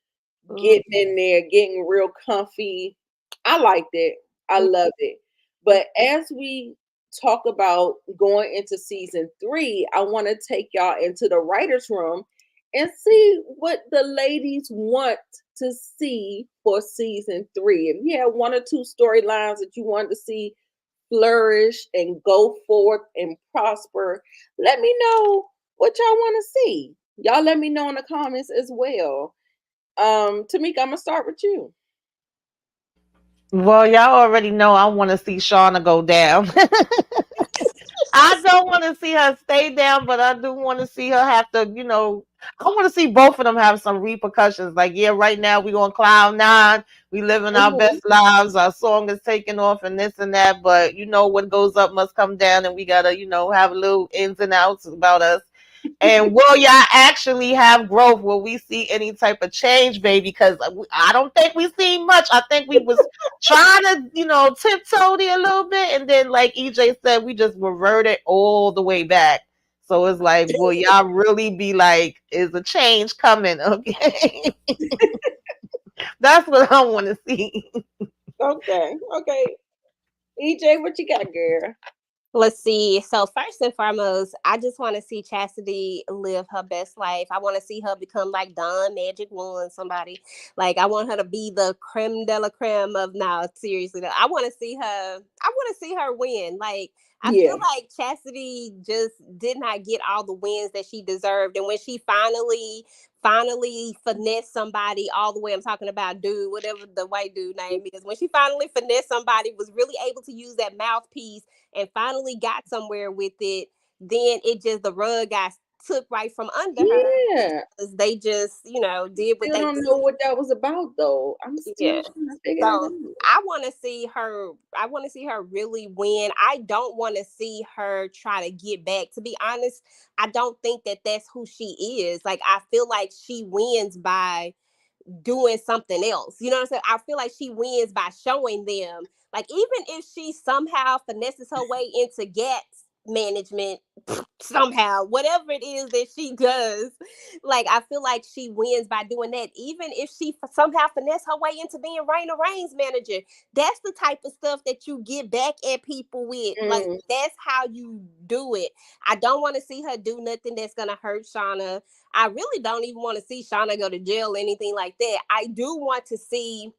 Hmm. getting in there, getting real comfy. I liked it. I love it. But as we talk about going into season three, I want to take y'all into the writer's room and see what the ladies want to see for season three. If you had one or two storylines that you wanted to see flourish and go forth and prosper, let me know what y'all want to see. Y'all let me know in the comments as well. Tamika, I'm gonna start with you. Well, y'all already know I want to see Shauna go down. I don't want to see her stay down, but I do want to see her have to, I want to see both of them have some repercussions. Like, yeah, right now we on cloud nine, we living our Mhm. best lives, our song is taking off and this and that, but what goes up must come down, and we gotta, have a little ins and outs about us. And will y'all actually have growth? Will we see any type of change, baby? Because I don't think we seen much. I think we was trying to, tiptoe there a little bit, and then, like EJ said, we just reverted all the way back. So it's like, will y'all really be like, is a change coming? Okay, that's what I want to see. Okay, okay. EJ, what you got, girl? Let's see. So first and foremost, I just want to see Chastity live her best life. I want to see her become like Dawn Magic One, somebody. Like I want her to be the creme de la creme of now. Seriously, though. I want to see her. I want to see her win. Like I feel Yeah. like Chastity just did not get all the wins that she deserved, and when she finally finesse somebody all the way. I'm talking about dude, whatever the white dude name is. When she finally finesse somebody, was really able to use that mouthpiece and finally got somewhere with it, then it just the rug got took right from under her Yeah. because they just, did what Still they don't did. know what that was about though. I'm Yeah. still trying to figure that So out. I want to see her. I want to see her really win. I don't want to see her try to get back. To be honest, I don't think that that's who she is. Like I feel like she wins by doing something else. You know what I'm saying? I feel like she wins by showing them. Like even if she somehow finesses her way into GATS management, somehow, whatever it is that she does, like I feel like she wins by doing that. Even if she somehow finesse her way into being Raina Reigns manager, that's the type of stuff that you get back at people with. Like Mm, that's how you do it. I don't want to see her do nothing that's gonna hurt Shauna. I really don't even want to see Shauna go to jail or anything like that. I do want to see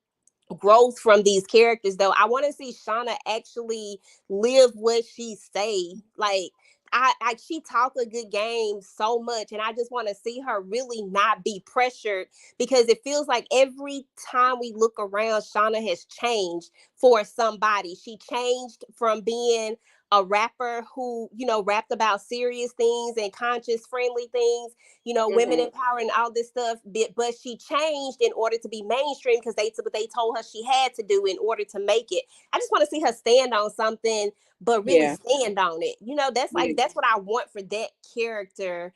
growth from these characters though. I want to see Shauna actually live what she say. Like I she talk a good game so much, and I just want to see her really not be pressured because it feels like every time we look around, Shauna has changed for somebody. She changed from being a rapper who, rapped about serious things and conscious friendly things, women mhm. empowering all this stuff. But she changed in order to be mainstream because they told her she had to do in order to make it. I just want to see her stand on something, but really Yeah. stand on it. Yeah. That's what I want for that character.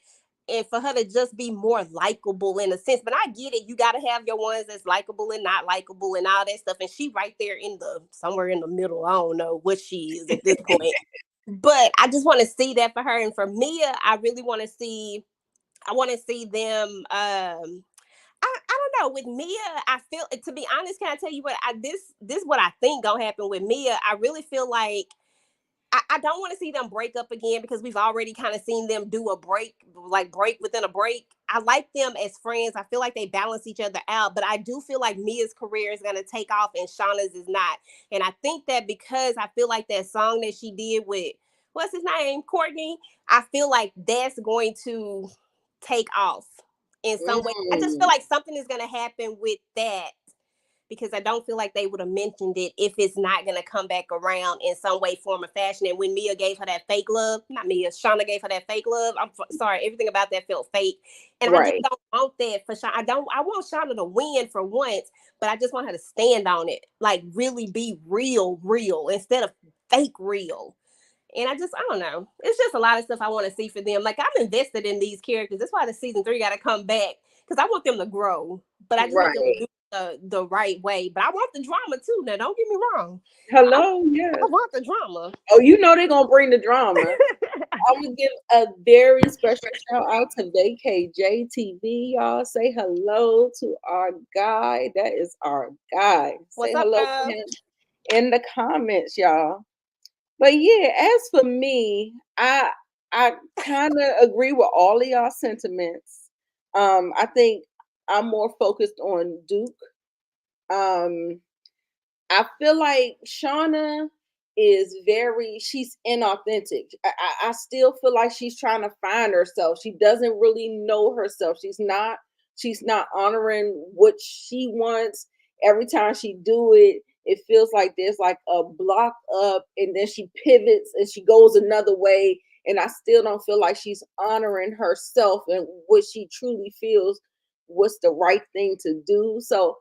And for her to just be more likable in a sense. But I get it. You got to have your ones that's likable and not likable and all that stuff. And she right there in the somewhere in the middle. I don't know what she is at this point. But I just want to see that for her. And for Mia, I really want to see I want to see them. I don't know. With Mia, I feel to be honest. Can I tell you what I this what I think gonna happen with Mia? I really feel like I don't want to see them break up again because we've already kind of seen them do a break, like break within a break. I like them as friends. I feel like they balance each other out, but I do feel like Mia's career is going to take off and Shauna's is not. And I think that because I feel like that song that she did with, what's his name, Courtney, I feel like that's going to take off in some way. I just feel Mm. like something is going to happen with that because I don't feel like they would have mentioned it if it's not going to come back around in some way, form, or fashion. And when Mia gave her that fake love, not Mia, Shauna gave her that fake love. Sorry, everything about that felt fake. And I just Right. don't want that for Shauna. I want Shauna to win for once, but I just want her to stand on it. Like really be real, real instead of fake real. And I don't know. It's just a lot of stuff I want to see for them. Like I'm invested in these characters. That's why the season 3 got to come back because I want them to grow. But I just want them to Right. do the right way. But I want the drama too. Now, don't get me wrong. I, Hello. I Yes. want the drama. Oh, you know they're gonna bring the drama. I'm gonna give a very special shout out to VKJTV. Y'all say hello to our guy. That is our guy. Say What's up, hello to girl? him in the comments, y'all. But yeah, as for me, I kind of agree with all of y'all sentiments. I think I'm more focused on Duke. Um, I feel like Shauna is she's inauthentic. I still feel like she's trying to find herself. She doesn't really know herself. She's not honoring what she wants. Every time she do it, it feels like there's like a block up and then she pivots and she goes another way. And I still don't feel like she's honoring herself and what she truly feels what's the right thing to do. So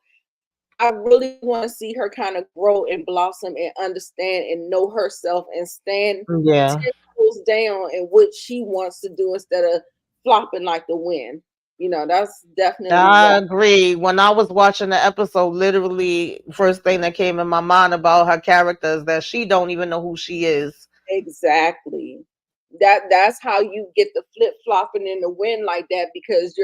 I really want to see her kind of grow and blossom and understand and know herself and stand Yeah. 10 toes down in what she wants to do instead of flopping like the wind. That's definitely what. I agree. When I was watching the episode, literally first thing that came in my mind about her character is that she don't even know who she is. Exactly. That's how you get the flip flopping in the wind like that because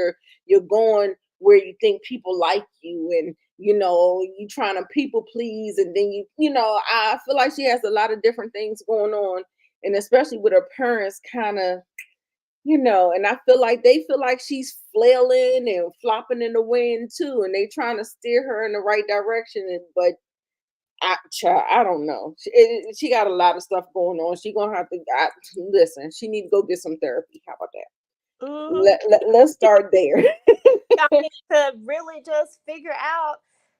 you're going where you think people like you and you trying to people please and then I feel like she has a lot of different things going on and especially with her parents kind of and I feel like they feel like she's flailing and flopping in the wind too and they trying to steer her in the right direction but I don't know. She got a lot of stuff going on. She gonna have to listen. She need to go get some therapy. How about that? Mm-hmm. Let's start there. Need to really just figure out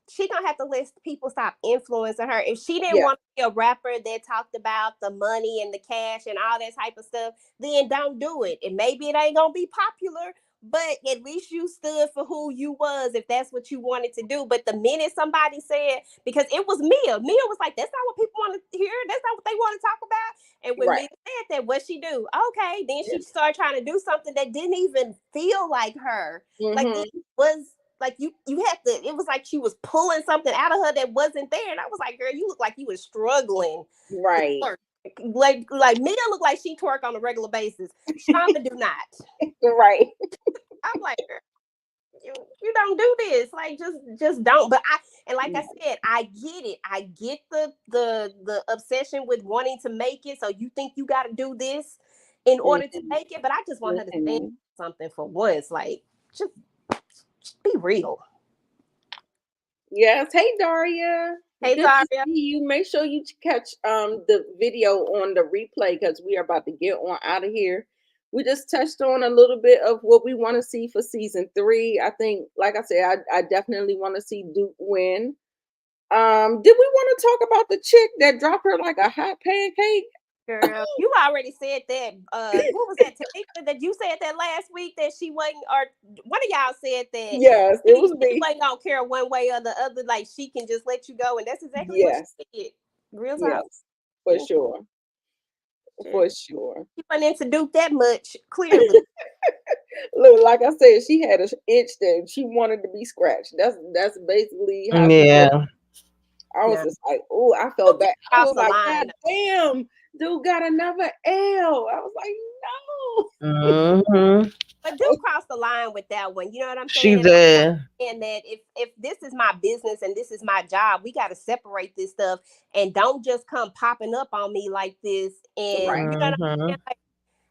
she gonna have to let people stop influencing her. If she didn't Yeah, want to be a rapper that talked about the money and the cash and all that type of stuff, then don't do it. And maybe it ain't gonna be popular, but at least you stood for who you was if that's what you wanted to do. But the minute somebody said, because it was Mia was like, that's not what people want to hear, that's not what they want to talk about. And when right. Mia said that, what she do? Okay, then Yeah. she started trying to do something that didn't even feel like her. Like it Mm-hmm. was like you had to, it was like she was pulling something out of her that wasn't there. And I was like, girl, you look like you was struggling to Right. twerk. Like Mia look like she twerk on a regular basis. Shauna do not. Right. I'm like, girl, you don't do this. Like just don't. But I and like I said, I get it. I get the obsession with wanting to make it. So you think you gotta do this in order to Mm-hmm. make it. But I just want her to stand Mm-hmm. something for once. Like just be real. Yes. Hey, Daria. Hey Good to Zaria. see you. Make sure you catch the video on the replay because we are about to get on out of here. We just touched on a little bit of what we want to see for season 3. I think, like I said, I definitely want to see Duke win. Did we want to talk about the chick that dropped her like a hot pancake? Girl, you already said that. What was that, Tamika? That you said that last week that she wasn't, or one of y'all said that Yes, it was she me. wasn't gonna care one way or the other. Like she can just let you go, and that's exactly what Yes, she did. Real talk. yes, for sure, Shit. for sure. She wasn't into Duke that much. Clearly, Look, like I said, she had an itch that she wanted to be scratched. That's basically how she was. Yeah. I was no. just like, oh, I felt Duke just bad. I crossed was the like, God line. damn, dude got another L. I was like, Hmm. But do cross the line with that one. You know what I'm She saying? And I did. understand that if this is my business and this is my job, we got to separate this stuff and don't just come popping up on me like this. no. And Right, you know what I'm Hmm. saying? Like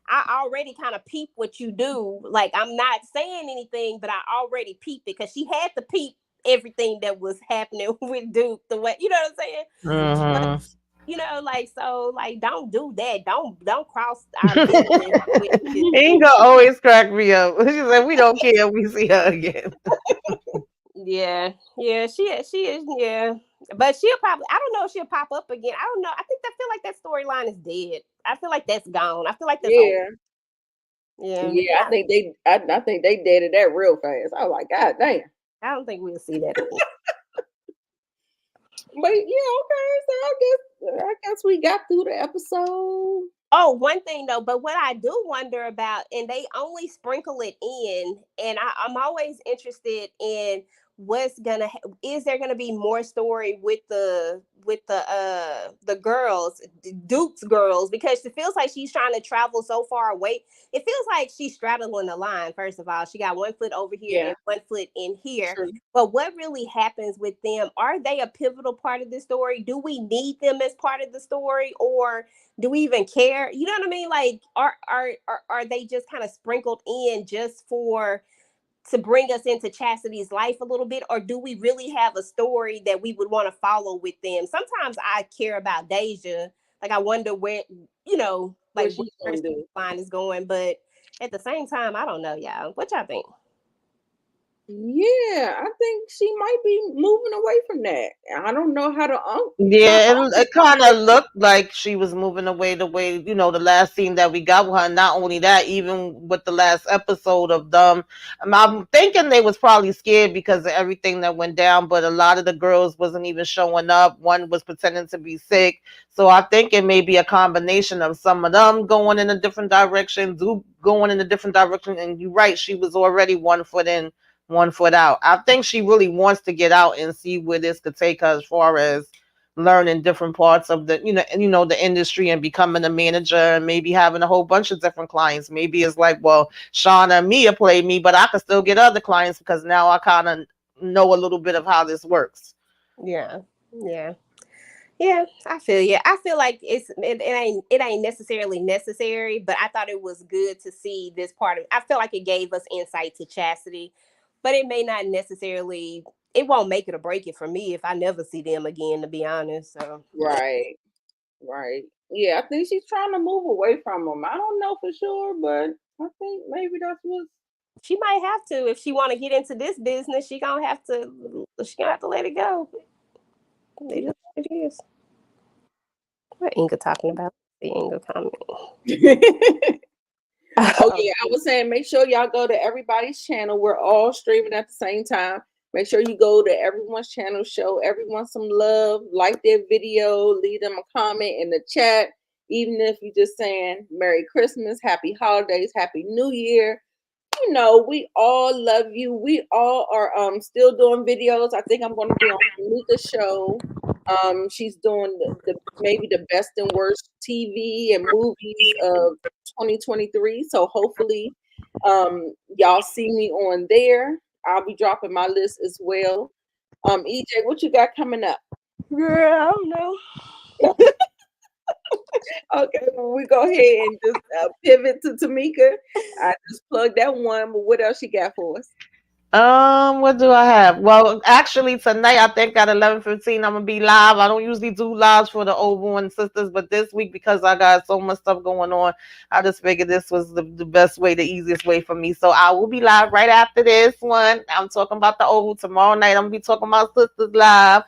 I already kind of peep what you do. Like I'm not saying anything, but I already peeped it because she had to peep everything that was happening with Duke. The way you know what I'm saying? But Hmm. like so, like don't do that. Don't cross our business with this. Inga always crack me up. She said, "We don't care if we see her again." Yeah, yeah, she is, yeah. But she'll probably, I don't know if she'll pop up again. I don't know. I feel like that storyline is dead. I feel like that's gone. I feel like that's over. Yeah. Yeah. Yeah, I think they did it that real fast. I was like, God damn. I don't think we'll see that again. But yeah, okay. So I guess we got through the episode. Oh, one thing though, but what I do wonder about, and they only sprinkle it in, and I'm always interested in what's gonna is there gonna be more story with the girls, Duke's girls, because it feels like she's trying to travel so far away. It feels like she's straddling the line. First of all, she got one foot over here Yeah, and one foot in here. true. But what really happens with them? Are they a pivotal part of the story? Do we need them as part of the story, or do we even care? You know what I mean? Like, are they just kind of sprinkled in just for to bring us into Chastity's life a little bit, or do we really have a story that we would want to follow with them? Sometimes I care about Deja. Like, I wonder where, What like where she her gonna do? line is going. But at the same time, I don't know, y'all. What y'all think? Yeah, I think she might be moving away from that. I don't know how the Yeah, uncle it kind of looked like she was moving away the way, the last scene that we got with her. Not only that, even with the last episode of them, I'm thinking they was probably scared because of everything that went down, but a lot of the girls wasn't even showing up. One was pretending to be sick. So I think it may be a combination of some of them going in a different direction, Zoop going in a different direction. And you're right, she was already 1 foot in, 1 foot out. I think she really wants to get out and see where this could take her as far as learning different parts of the the industry and becoming a manager and maybe having a whole bunch of different clients. Maybe it's like, well, Shauna and Mia played me, but I could still get other clients because now I kind of know a little bit of how this works. Yeah, yeah. Yeah, I feel you. I feel like it ain't necessarily necessary, but I thought it was good to see this part of. I feel like it gave us insight to Chastity, but it may not necessarily. It won't make it or break it for me if I never see them again. To be honest, so right, right. Yeah, I think she's trying to move away from him. I don't know for sure, but I think maybe that's what's she might have to if she want to get into this business. She gonna have to. She gonna have to let it go. It is what it is. What Inga talking about? The Inga comment. Oh yeah, I was saying make sure y'all go to everybody's channel. We're all streaming at the same time. Make sure you go to everyone's channel, show everyone some love, like their video, leave them a comment in the chat. Even if you're just saying Merry Christmas, Happy Holidays, Happy New Year, we all love you. We all are still doing videos. I think I'm going to be on Tamika's show. She's doing the maybe the best and worst TV and movies of 2023. So hopefully, y'all see me on there. I'll be dropping my list as well. EJ, what you got coming up? Girl, I don't know. Okay, well, we go ahead and just pivot to Tamika. I just plugged that one, but what else you got for us? What do I have? Well, actually tonight I think at 11:15 I'm gonna be live. I don't usually do lives for the Overborn sisters, but this week because I got so much stuff going on, I just figured this was the best way, the easiest way for me. So I will be live right after this one. I'm talking about the Oval tomorrow night. I'm gonna be talking about sisters live.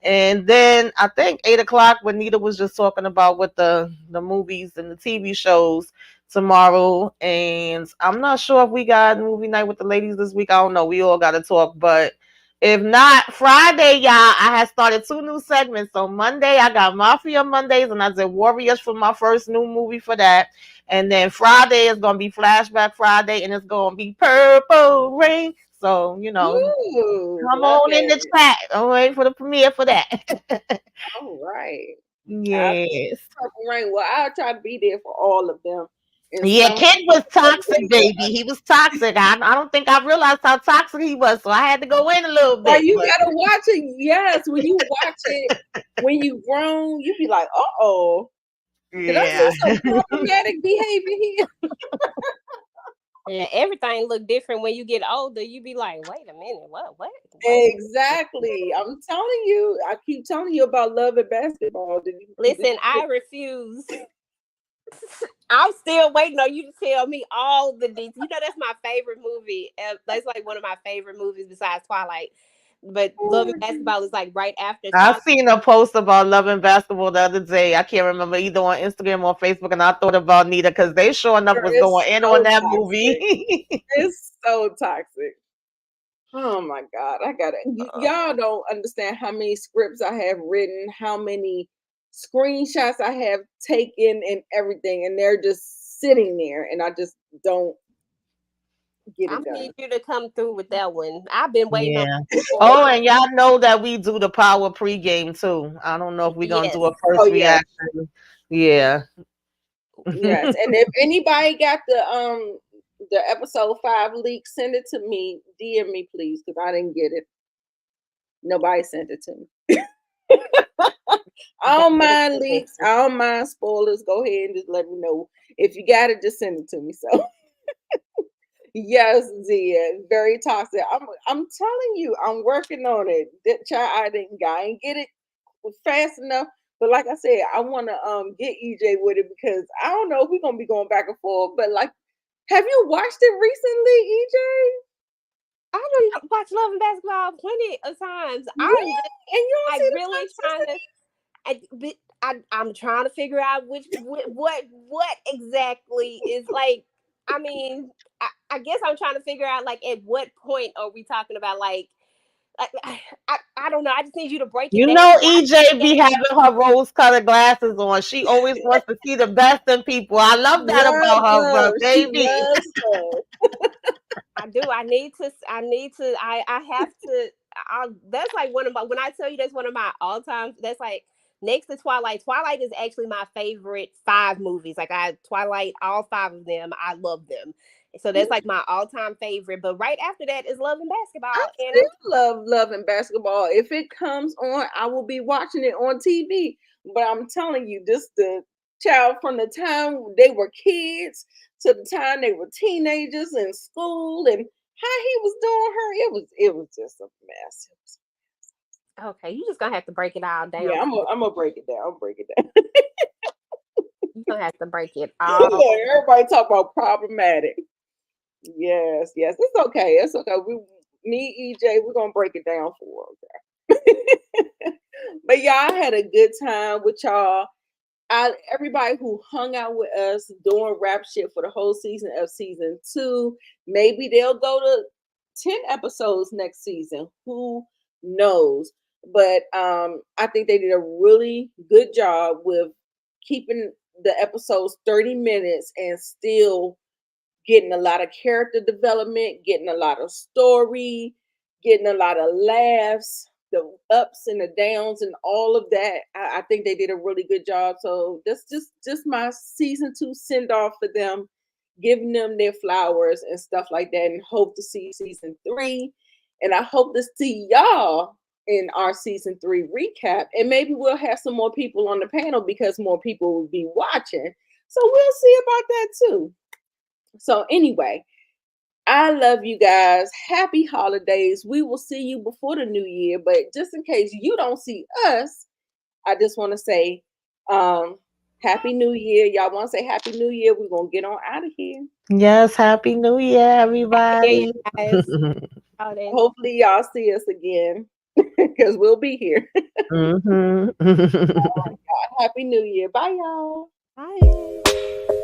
And then I think 8 o'clock when Nita was just talking about what the movies and the TV shows tomorrow. And I'm not sure if we got movie night with the ladies this week. I don't know. We all got to talk. But if not, Friday, y'all, I had started 2 new segments. So Monday, I got Mafia Mondays, and I did Warriors for my first new movie for that. And then Friday is going to be Flashback Friday, and it's going to be Purple Rain. So, Ooh, come love on in the that. chat. I'm waiting for the premiere for that. All right. I'll be Yes. Purple Rain. Well, I'll try to be there for all of them in Yeah, some Kid was toxic, way. baby. He was toxic. I don't think I realized how toxic he was, so I had to go in a little But bit. you But gotta watch it. Yes, when you watch it, when you grown, you be like, oh, did I see yeah. some problematic behavior here? Yeah, everything look different when you get older. You be like, wait a minute, what? Exactly. I'm telling you. I keep telling you about love and basketball. Listen, I refuse. I'm still waiting on you to tell me all the details. That's my favorite movie. That's like one of my favorite movies besides Twilight. but Oh Love and my goodness. Basketball is like right after. So I I'm seen a post about Love and Basketball the other day. I can't remember either on Instagram or Facebook, and I thought about Nita because they sure enough Girl, was it's going in on so that toxic. movie. It's so toxic. Oh my God. I got it. Y'all don't understand how many scripts I have written, how many screenshots I have taken and everything. And they're just sitting there and I just don't get I'm it gonna need done. you to come through with that one. I've been waiting on Yeah. this for a Oh, while. and y'all know that we do the power pregame too. I don't know if we're gonna Yes. do a Oh first yes. reaction. Yeah. Yes. And if anybody got the episode 5 leak, send it to me. DM me please, because I didn't get it. Nobody sent it to me. I don't Definitely mind send it leaks. to me. I don't mind spoilers. Go ahead and just let me know. If you got it, just send it to me. So yes, Zia, very toxic. I'm telling you, I'm working on it. That child, I didn't get it fast enough. But like I said, I want to get EJ with it because I don't know if we're gonna be going back and forth. But like, have you watched it recently, EJ? I don't watch Love and Basketball plenty of times. I'm Really? just And you don't like see the really trying to. I'm trying to figure out what exactly is like. I mean, I guess I'm trying to figure out like at what point are we talking about like I don't know. I just need you to break it You down know, so I can EJ look be at it. having her rose-colored glasses on. She always wants to see the best in people. I love topic. that Loves about her, love. She baby. loves love. I do. I need to. I need to. I have to. That's like one of my. When I tell you that's one of my all time. That's like next to Twilight. Twilight is actually my favorite 5 movies. Like Twilight, all 5 of them. I love them. So that's like my all time favorite. But right after that is Love and I Basketball. And still love loving basketball. If it comes on, I will be watching it on TV. But I'm telling you, this the child from the time they were kids to the time they were teenagers in school and how he was doing her, it was just a mess. okay, you just gonna have to break it all down Yeah, for me. I'm gonna break it down. I'm break it down. You gonna have to break it Look, all. everybody talk about problematic. Yes, yes, it's okay. It's okay. Me, EJ, we're gonna break it down for her. Okay. But y'all I had a good time with y'all. Everybody who hung out with us doing rap shit for the whole season of season 2. Maybe they'll go to 10 episodes next season. Who knows? But I think they did a really good job with keeping the episodes 30 minutes and still getting a lot of character development, getting a lot of story, getting a lot of laughs, the ups and the downs, and all of that. I think they did a really good job. So that's just my season 2 send off for them, giving them their flowers and stuff like that, and hope to see season 3. And I hope to see y'all in our season 3 recap. And maybe we'll have some more people on the panel because more people will be watching. So we'll see about that too. So anyway, I love you guys. Happy holidays. We will see you before the new year, but just in case you don't see us, I just want to say happy new year. Y'all want to say happy new year? We're going to get on out of here. Yes, Happy New Year, Yeah, you everybody. guys. Holidays. Hopefully y'all see us again because we'll be here. hmm Happy new year. Bye y'all. Bye.